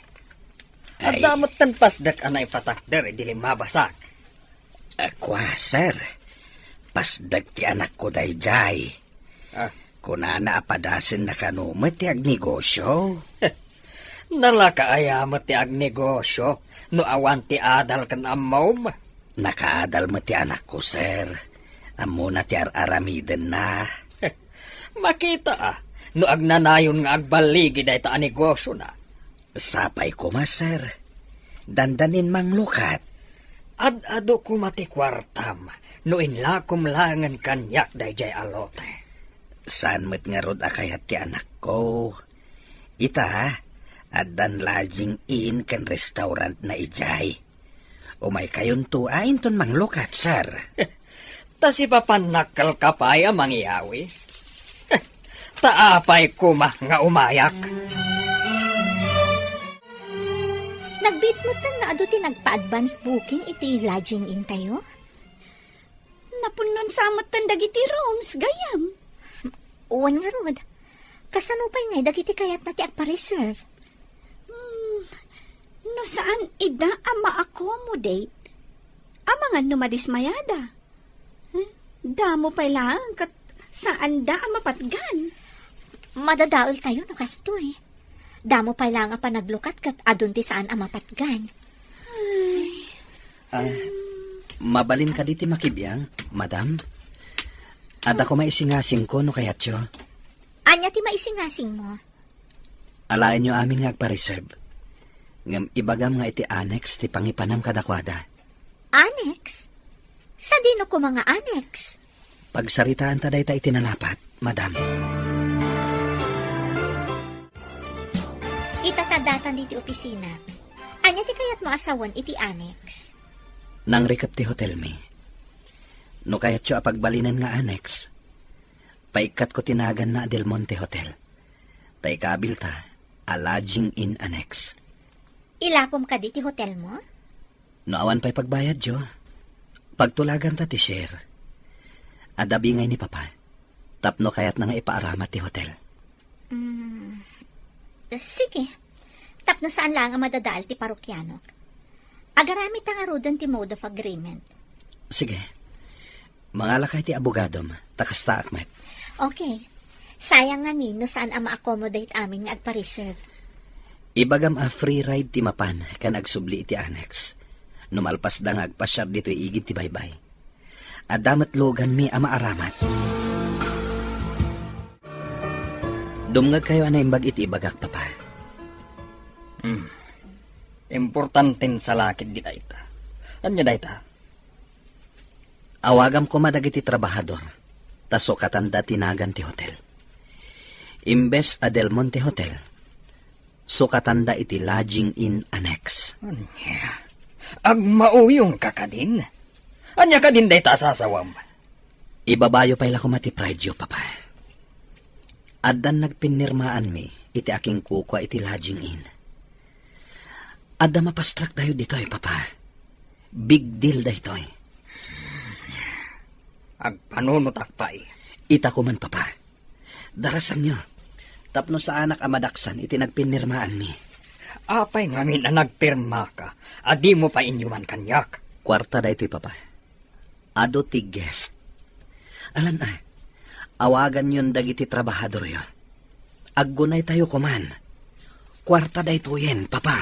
At Ay. damot tan pasdak anay patakder, di mabasak. Akwa, sir. Pasdag ti anak ko dayjay. Ah, Kunana apadasin na kanumat ti agnegosyo. nalakaayamot ti agnegosyo, no awan ti adal kan amaw. Nakaadal mo ti anak ko, sir. Amo na ti aramiden na. Makita no agnanayon nga agbaligi day ta negosyo na. Sapay ko ma, sir. Dandanin mang lukat. Ad-ado ko mati kwartam, no inlakom langan kanyak dayjay alote. Saan mo't nga rod akayat ti anak ko? Ita, adan lodging in kan restaurant na ijay. Umay kayon tuain ton mang lukat, sir. Ta si papanakal kapaya mangyawis. Taapay kuma nga umayak. Nagbit mo tan na ado ti nagpa-advance booking iti lodging in tayo? Napunon sa amatan dagiti rooms, gayam. Uwan nga rod. Kasano pa ngay dagiti kayat na ti agpa-reserve? No saan ida ama accommodate? Amangan numadismayada. Damo pa lang kat saan da ang mapatgan. Madadaol tayo no kasto eh. Damo pa lang pa naglukat kat adun ti saan ang mapatgan. Mabalin ka diti makibiyang, madam. Ada ko maisingasing ko no kayat yo. Anya ti maisingasing mo? Alain nyo amin nga agpa-reserve. Ngam ibagam nga iti annex ti pangipanam kadakwada. Annex? Sa dino ko mga annex? Pagsaritaan ta dayta iti nalapat, madam. Itatadatan diti opisina. Anya ti kayat mo asawan iti annex? Nang recap ti hotel mi. No kayat yo apagbalinan nga annex. Paikat ko tinagan na Del Monte Hotel. Tay kabil ta, a lodging in annex. Ilakom ka diti hotel mo? No awan pa'y pagbayad yo. Pagtulagan ta ti share. Adabi ngay ni Papa. Tapno kayat na nga ipaaramat ti hotel. Sige. Tapno saan lang ang madadal ti parokyano? Agaramit nga rodon ti mode of agreement. Sige. Mangalakay ti abogadom, takasta akmet. Okay. Sayang nga no saan ang ma-accommodate amin nga agpa-reserve. Ibagam a free ride ti mapan, kan agsubli iti annex. Numalpas da nga agpasyar dito igid ti baybay. Adamat logan mi ama aramat. Dumngag kayo ana imbag iti ibagak, Papa. Importanten sa lakid di dayta. Anya dayta? Awagam ko madagiti trabahador. Taso katanda tinagan ti hotel. Imbes a Del Monte Hotel. Sukatanda iti lodging in annex. Agmauyong ka kadin. Anya kadin dayta sasawam. Ibabayo pa'y lako mati pride yo, Papa. Adan nagpinirmaan mi iti aking kukwa iti lodging in. Adda mapastrak tayo dito'y, Papa. Big deal daytoy. Agpanunutak pa Ita ko man, Papa. Darasan nyo. Tapno sa anak amadaksan, iti nagpinirmaan mi. Apay ngamin na nagpirma ka, adi mo pa inyuman kanyak. Kwarta da ito'y papa. Ado ti guest. Alan awagan yun dagiti trabahador yo. Aggunay tayo kuman. Kwarta da ito yen, papa.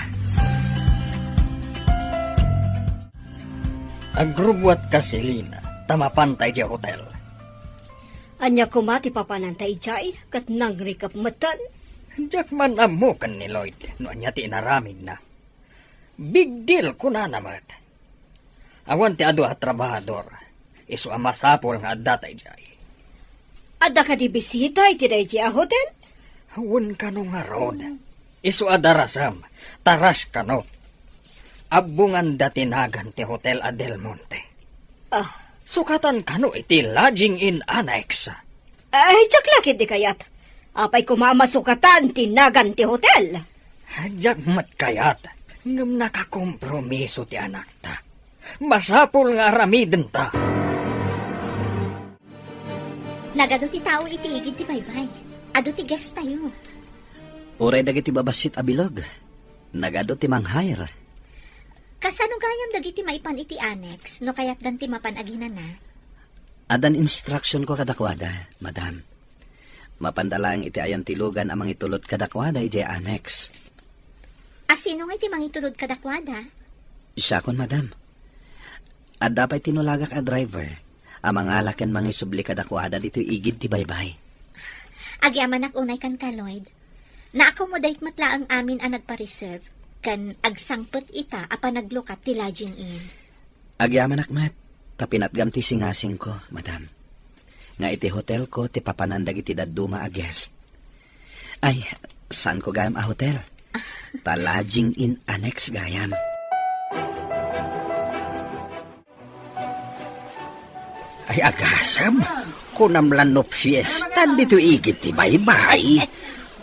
Agrubwat ka si Lina, tamapantay di hotel. Anya kumati papanantay jay, kat nang rikap matan. Diyak man amo kan ni Lloyd, no anya ti inaramid na. Big deal ko na namat. Awan ti ado at trabahador, iso amasapol nga adatay jay. Ada ka di bisita iti day a hotel? Awan ka no nga rod, iso adarasam, taras ka no. Abungan datinagan ti Hotel Del Monte. Sukatan ka no iti lodging in annex. Ay, tsaklakit di kayat. Apay kumamasukatan tinagan ti hotel. Jagmat kayat, ngam nakakompromiso ti anak ta. Masapol nga aramiden ta. Nagado ti tao iti igid ti baybay. Ado ti guest tayo. Uray dagiti babasit abilog. Nagado ti manghayra. Kasano gayam dagiti maipan iti annex, no kayat dan ti mapanagina na? Adan instruction ko kadakwada, madam. Mapandalaang iti ayan tilugan amang itulot kadakwada iti annex. Asino nga iti mangitulod kadakwada? Siya kon, madam. At dapat tinulagak a driver. Amang alakan mangisubli kadakwada dito igid ti baybay. Agyaman unay kan ka, Lloyd. Na-accommodate matla ang amin ang nagpa-reserve. Kan agsangpet ita apa naglukat ti lodging in. Agyaman akmat. Tapinatgam ti singasing ko, madam. Nga iti hotel ko ti papanandag iti daduma a guest. Ay, saan ko gayam a hotel? Ta lodging in annex gayam. Ay, agasam. Kunamlan no fiesta dito igit ti baybay.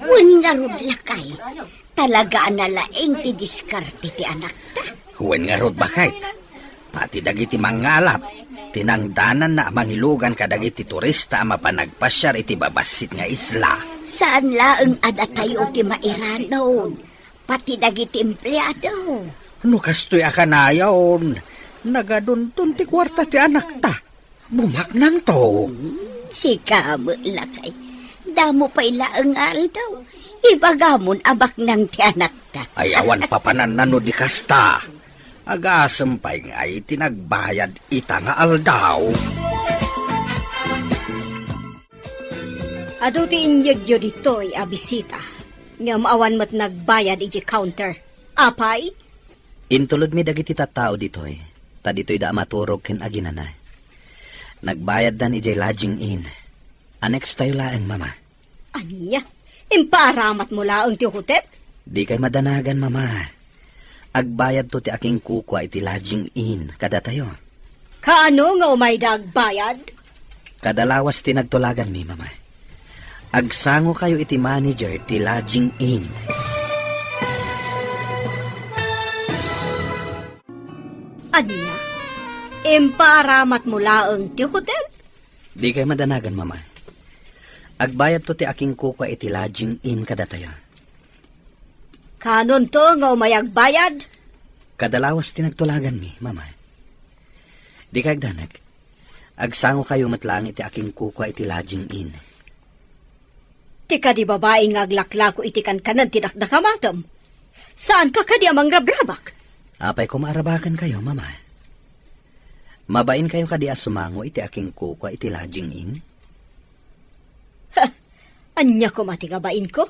Wen nga rod lakay. Talaga analaeng ti diskarte ti anak ta. Wen nga rod bakit? Pati dagiti mangalap. Tinangdanan na mangilugan kadagiti turista ang mapanagpasyar iti babasit nga isla. Saan laeng ada tayo ti mairanon? Pati dagiti empleyado. No kastoy akanayon. Nagaduntun ti kwarta ti anak ta. Bumaknang to. Sika mo lakay. Damo pa ilaeng aldaw. Ibagamon abak ng ti anak ta. Ay awan papanan na no di kasta. Agasampay nga ay tinagbayad ita nga aldaw. Ado ti inyagyo dito'y abisita. Nga maawan mo't nagbayad iti counter. Apay? Intulod mi dagiti tattao ditoy. Ta ditoy da maturog ken aginana. Nagbayad dan iti lodging in. Annex tayo laeng, mama. Anya? Imparamat mo laang ti hotel? Di kay madanagan, mama. Agbayad to ti aking kukwa iti lodging in. Kada tayo. Kaano nga umay dagbayad? Kadalawas tinagtulagan mi, mama. Agsango kayo iti manager ti lodging in. Anya? Imparamat mo laang ti hotel? Di kay madanagan, mama. Agbayad to ti aking kukwa iti lodging in kada tayo. Kanon to nga umay agbayad? Kadalawas tinagtulagan mi, mama. Di kay agdanag. Agsango kayo matlang iti aking kukwa iti lodging in. Tika di babae nga aglaklako iti kanan tinakdakamatam. Saan ka kadi amang rabrabak? Apay kumaarabakan kayo, mama. Mabain kayo kadi asumango iti aking kukwa iti lodging in. Anya ko matigabain ko?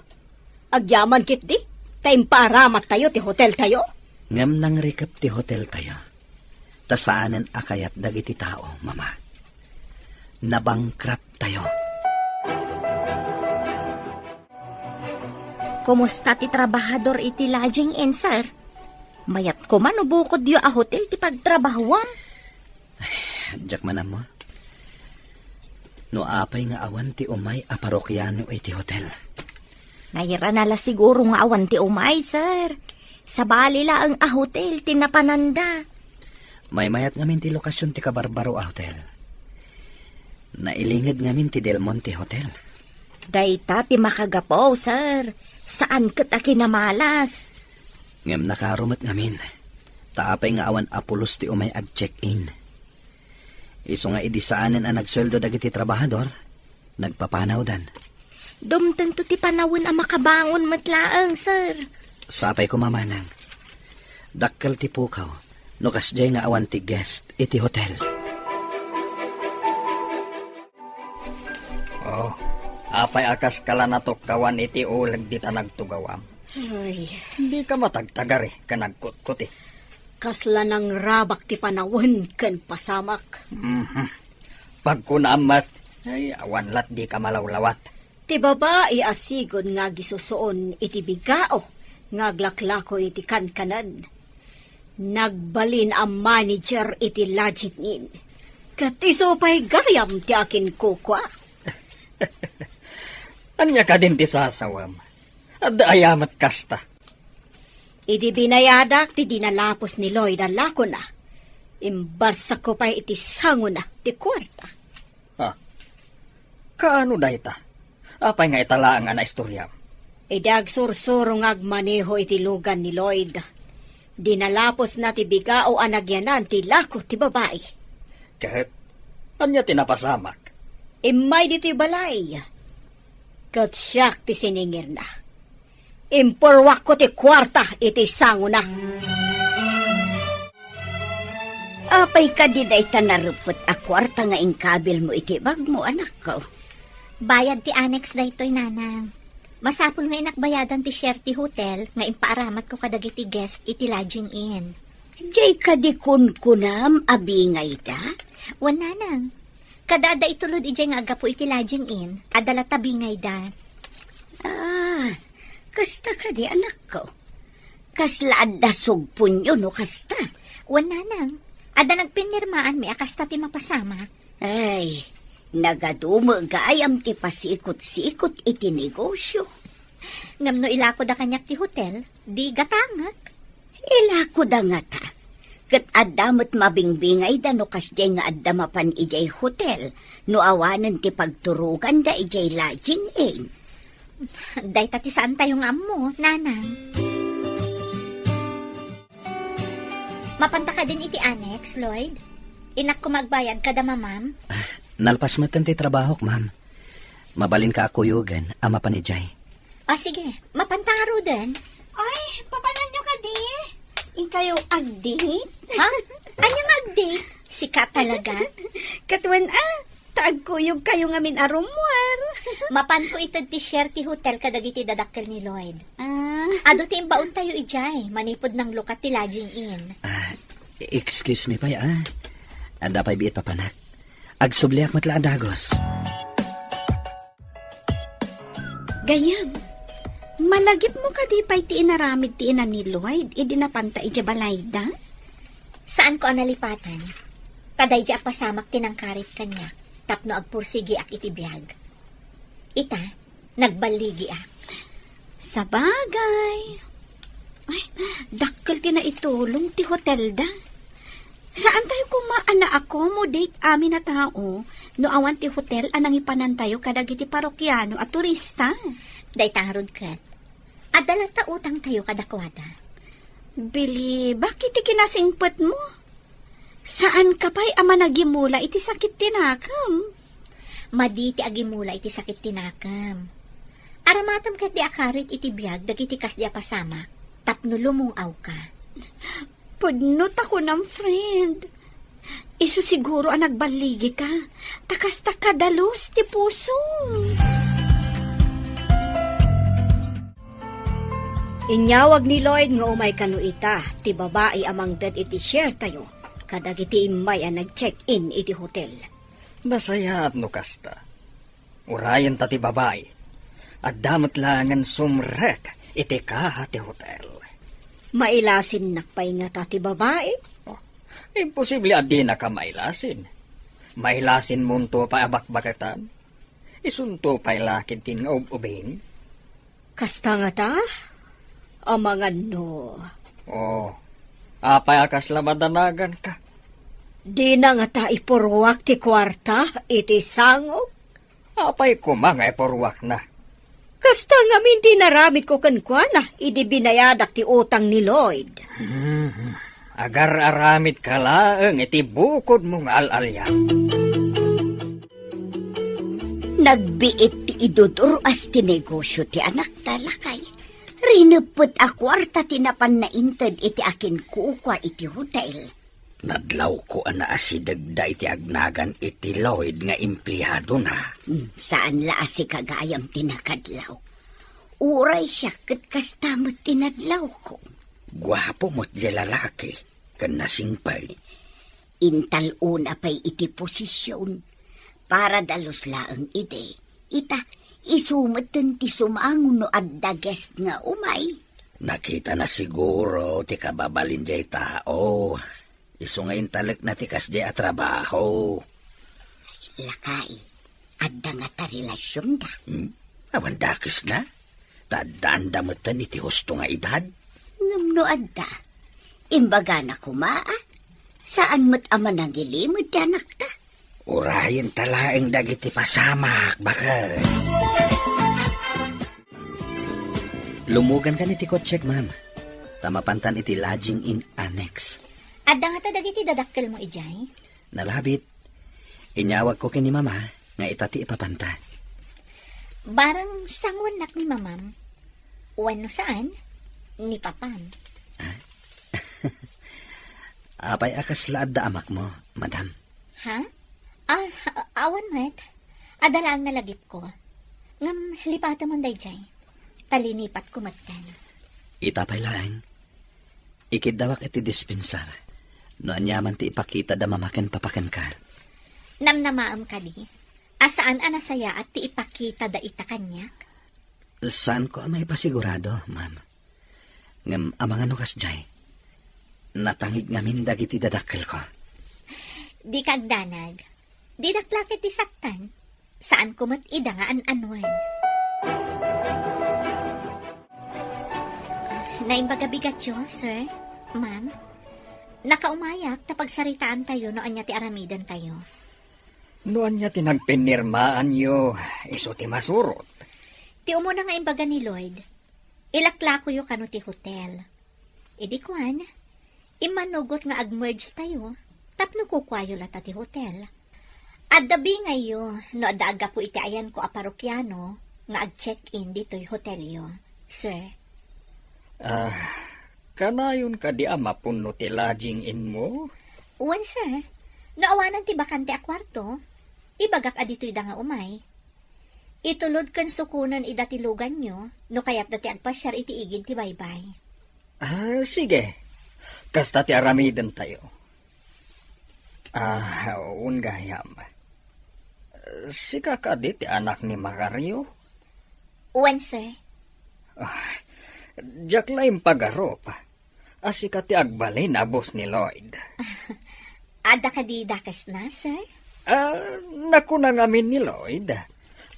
Agyaman kit di? Taim paramat tayo ti hotel tayo? Ngam nang rikap ti hotel tayo. Tasaanan akayat dagiti tao, mama. Nabangkrap tayo. Kumusta ti trabahador iti lodging in, sir? Mayat ko man ubukod yu a hotel ti pagtrabahuan. Diyak man mo. No apay nga awan ti umay a parokyano iti hotel. Nahira nala siguro nga awan ti umay, sir. Sa bali laang a hotel ti napananda. May mayat ngamin ti lokasyon ti Kabarbaro a hotel. Nailingid ngamin ti Del Monte Hotel. Dayta ti makagapaw, sir. Saan ka ta kinamalas? Ngam nakarumat ngamin. Taapay nga awan apulos ti umay ag-check-in. Iso nga idisaanan ang nagsweldo dagiti trabahador. Nagpapanaw dan. Dumtang to ti panawon ang makabangon matlaang, sir. Sapay ko mamanang. Dakkel ti pukaw. Nukas jay nga awan ti guest iti hotel. Oh, apay akas kala natok kawan iti ulag di ta nagtugawam. Ay, Hindi ka matagtagari ka nagkut-kuti. kasla ng rabak ti panawon ken pasamak. Pag kunaamat, ay awan lat di ka malawlawat. Ti babae asigon nga gisusuon iti bigao, nga glaklako iti kankanan. Nagbalin ang manager iti lodging in. Kat iso pa'y gayam ti akin kukwa. Anya ka din ti sasawam. At ayamat kasta. Idi binayadak ti dinalapos ni Lloyd ang lako na. Imbarsa ko pa'y iti sango na ti kwarta. Kaano dayta? Apay nga italaang ana istoryam. Idag sursurong agmaneho iti lugan ni Lloyd. Dinalapos na ti bigao anagyanan ti lako ti babae. Kahit anya tinapasamak. Imay di ti balay. Kat siyak ti siningir na. Impurwak ko ti kwarta iti sango na. Apay ka di day tanarupot a kwarta nga ingkabil mo iti bag mo, anak ko. Bayad ti annex daytoy nanang. Masapul nga inakbayadan ti share ti hotel nga impaaramat ko kadagiti guest iti lodging in. Jay ka di kunkunam abingay da? Wan nanang. Kadada itulod ijay nga agapo iti lodging in, adala tabingay da. Kasta ka di, anak ko. Kasla adda sugpunyo no kasta. Wan nanang. Ada nagpinirmaan mi akasta ti mapasama. Ay, nagadumo gayam ti pasikot-sikot iti negosyo. Ngamno ilako da kanyak ti hotel, di gatangak. Ilako da nga ta. Kat addamot mabingbingay da no kasjay nga adda mapan ijay hotel. No awanan ti pagturugan da ijay lodging in. Day tati saan tayo nga mo, nanang. Mapanta ka din iti annex, Lloyd. Inak ko magbayad kada mamam. Nalpas matan ti trabaho, ma'am. Mabalin ka akuyugan, ama pa ni Jay. O sige, mapantaro din. Ay, papanan nyo ka di? Kayo agdate? Ha? Anya mag-date? Sika talaga. Katuan taagkuyog kayo nga min arumwar. Mapan ko ito ti share ti hotel kadagiti dadakkel ni Lloyd. Ado ti imbaon tayo ijay, manipod ng lukat ti lodging in. Excuse me pa, Anda pa'y biit papanak. Agsubliak matla adagos. Gayam, malagip mo ka di pa'y ti inaramid ti ina ni Lloyd, idinapanta ija balayda? Saan ko analipatan? Kaday di pasamak tinangkarit kanya, tapno agpursigi ak iti biyag. Ita, nagbaligi ak. Sa bagay. Ay, dakkel ti na itulong ti hotel da. Saan tayo kuma-ana-accommodate amin na tao no awan ti hotel anang ipanan tayo kadagiti parokyano at turista? Day tangrod kat. Adalang tautang tayo kadakwada. Bili, bakit ti kinasingpet mo? Saan ka pa'y ama nagimula iti sakit tinakam? Madi ti agimula iti sakit tinakam. Aramatam kat di akarit iti biyag dagiti kas di apasama. Tapno lumungaw ka. Pudnot ako ng friend. Isu siguro ang nagbaligi ka. Takas takadalos ti puso. Inyawag ni Lloyd nga umay kanuita. Ti babae amang dad iti share tayo. Kadagiti imay ang nag-check-in iti hotel. Masaya at nukasta. Urayan tati babae. At damot langan sumrek iti kahati hotel. Mailasin nakpay nga tati babae. Imposible at di na ka mailasin. Mailasin munto pa abakbakatan. Isunto pa ilakid tin nga ubing. Kasta nga ta? Amangan no. Apay akas lamadanagan ka. Di na nga ta ipurwak ti kwarta iti sangok. Apay ko mga porwak na. Kasta ngamin dinaramid ko kankwana, idi binayadak ti utang ni Lloyd. Agar aramid ka laeng iti bukod mong alalya. Nagbiit ti idudur as ti negosyo ti anak talakay. Rinupot a kwarta tinapan na inted iti akin kukwa iti hotel. Nadlaw ko ana asidagda iti agnagan iti Lloyd nga empleyado na. Saan la asi kagayam tinakadlaw? Uray siya kat kastamot tinadlaw ko. Gwapo mo't di lalaki, kan nasingpay. Intal una pa'y iti posisyon. Para dalos laang ide. Ita, isumatan ti sumangon no adda guest nga umay. Nakita na siguro ti kababalin jay tao. Isu nga intalek na ti kasdi a trabaho. Lakay, adda nga ta relasyon da. Awan dakis na. Tadaan damutan iti husto nga edad. Ngam no adda. Imbaga na kumaa. Saan mo't ama nang gilimod ti anak ta? Urayan talaeng dagiti pasamak, bakal. Lumugan ka ni ti kotsek, ma'am. Tamapantan iti lodging in annex. Adda nga ta dagiti dadakkel mo ijay. Nalabit. Inyawag ko kini mama nga itati ipapanta. Barang sangwan nak ni mamam. Wano saan? Ni papam. Apay akas laad da amak mo, madam. Ha? Awan met. Adalaan nga lagip ko. Ngam lipata mo dayjay. Talinipat ko matkan. Itapay laeng. Ikidawak iti dispensar. No anyaman ti ipakita da mamaken papaken ka. Namnamaam ka di. Asaan anasaya at ti ipakita da ita kanyak? Saan ko may pasigurado, ma'am? Ngam amang ano kas jay. Natangig ngamin dagiti dadakkel ko. Di kagdanag. Di daklakit ti saktan. Saan ko mat ida nga an-anuan? Naimbagabigat yo, sir, ma'am. Nakaumayak ta pagsaritaan tayo no anya ti aramidan tayo. Noan niya tinagpinirmaan yo, iso ti masurot. Ti umuna nga imbaga ni Lloyd. Ilaklako yo kano ti hotel. Idi kwan, imanugot nga agmerge tayo. Tapno kukwayo lata ti hotel. At dabi ngayo, no adaga po iti ayan ko a parokyano, nga ag-check-in dito'y hotelyo, sir. Kanayon ka di ama puno ti lodging in mo? Uwan, sir. Naawanan ti bakante a kwarto. Ibagak a dito'y da nga umay. Itulod kan sukunan idatilugan nyo, no kayat dati agpasyar iti igid ti baybay. Sige. Kasta ti aramiden tayo. Ungayam. Sika ka di ti anak ni Macario? Uwan, sir. Jaklaim pagarop. Asika ti agbalin abos ni Lloyd. Ada ka di dakas na, sir? Naku na ngamin ni Lloyd.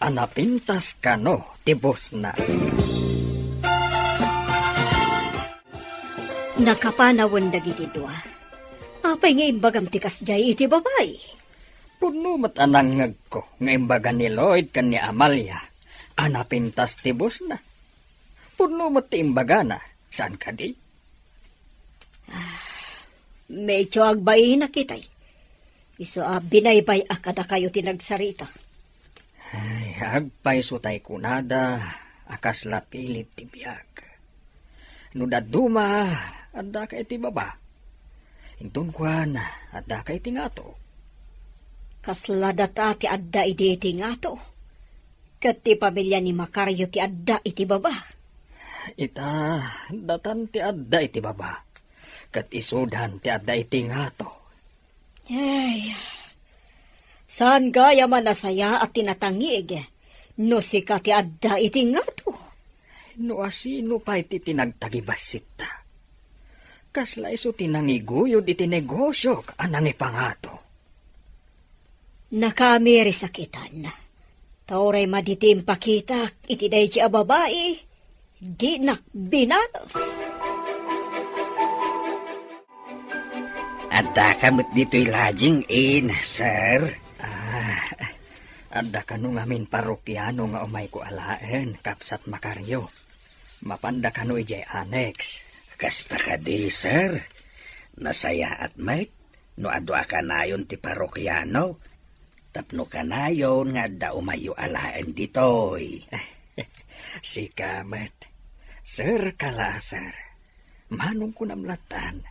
Anapintas ka no, tibos na. Nakapanawan dagiti dua. Apay nga imbagam tikas jay iti babay. Puno mat anangag ko, nga imbaga ni Lloyd kan ni Amalia. Anapintas tibos na. Puno mat ti imbaga na, saan ka di? Medyo agbay na kitay. Iso binaybay akada kayo tinagsarita. Ay, agpay sutay kunada, akas lapilit ti biyag. Nudaduma, adda ka iti baba. Intun kwan, adda ka iti ngato. Kasladat ti adda iti nga to. Kat ti pamilya ni Macario ti adda iti baba. Ita, datan ti adda iti baba. Kat isudan ti adda iti ngato. Ay, saan gaya man nasaya at tinatangig, no sika ti adda iti nga to. No asino pa iti tinagtagibasit ta. Kasla iso tinangiguyod iti negosyo anang ipangato. Nakamiri sakitan. Tauray maditim pakita iti day a babae, di nakbinanos. Adda kamot dito'y lodging in, sir. Adda kanu ngamin parokyano nga umay ko alaen, kapsat Makaryo. Mapanda kanu ijay annex. Kasta ka di, sir. Nasaya at mait, no ado ka nayon ti parokyano. Tapno ka nayon nga da umayo alaen ditoy. Si Kamet. Sir kala, sir. Manong ko namlatan.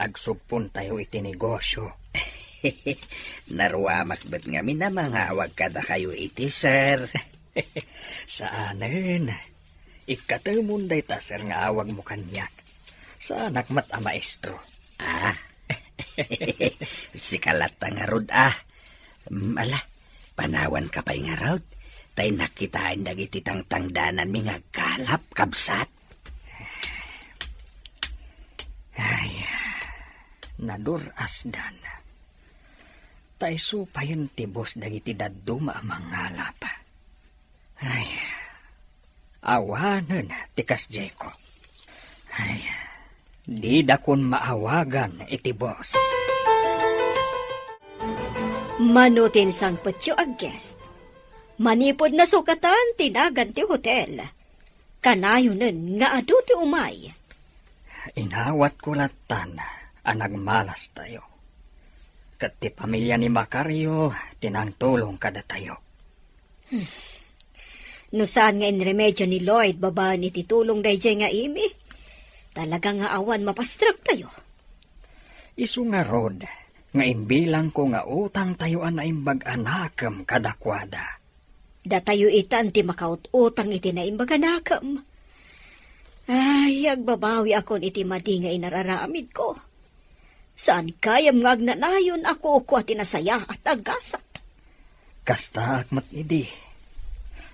Agsugpon tayo iti negosyo. Naruamak ba't nga minamangawag kada kayo iti, sir? Saanen? Ikatamunday ta, sir, nga awag mo kanyak. Sa anak mat a maestro. Ah, si Kalata nga rod, ah. Ala, panawan ka pa'y nga rod. Tay nakitaan dagiti tangtangdanan mi nga kalap kabsat. Ay, nadur asdan. Tay supayan tibos dagiti daduma amang ngalap. Ay, awanan tikas Jeko. Ay, di dakon maawagan iti boss. Manutin sang petyo ag guest. Manipod na sukatan tinagan ti hotel. Kanayonen nga adu ti umay. Inawat ko latan, anagmalas tayo. Kat ti pamilya ni Makaryo, tinangtulong kada tayo. No saan nga inremedyo ni Lloyd babaan iti tulong dayjay nga imi. Talaga nga awan mapastrak tayo. Isu nga rod, nga imbilang ko nga utang tayo na imbag anakam kadakwada. Da tayo itan ti makaut-utang iti na imbag anakam. Ay, agbabawi akon iti madi nga inararamid ko. Saan kayam nga agnanayon ako ko at inasaya at agasat. Kasta akmat idi.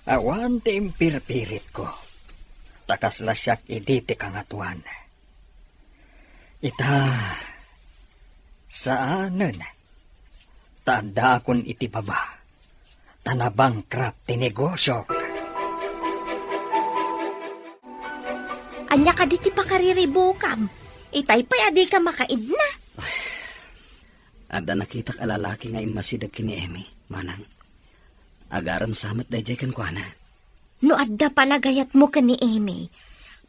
Awan ti impirpirit ko. Takas lasyak idi ti kangatuan. Ita, saanen? Tanda akon iti baba. Tanabangkrap ti negosyo. Anya ka di ti pakariribukam. Itay pa adi ka makaidna. Ada nakita ka lalaki nga imasidag kini Emi, manang. Agaram samat dayjay kan kuana. No adda pa nagayat mo ka ni Amy.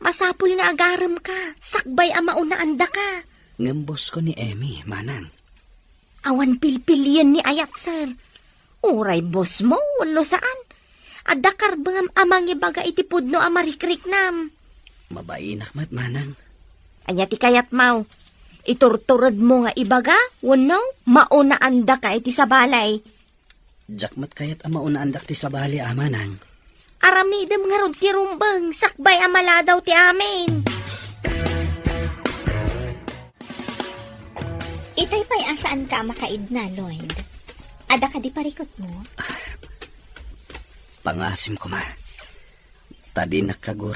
Masapul nga agaram ka. Sakbay ama unaanda ka. Ngembos ko ni Emi, manang. Awan pilpilian ni ayat, sir. Uray boss mo, wano saan? Adda karbangam amang ibaga itipud no amarikrik nam. Mabainak mat, manang. Anya ti kayat mau. Iturturad mo nga ibaga, wano, maunaanda ka iti sa balay. Jakmat kayat ama unaandak ti sabali, manang. Aramidam nga rod ti rumbang, sakbay amala daw ti amin. Itay pa'y asaan ka makaidna, Lloyd? Ada ka di parikot mo? Pangasim ko, ma. Tadi nakagur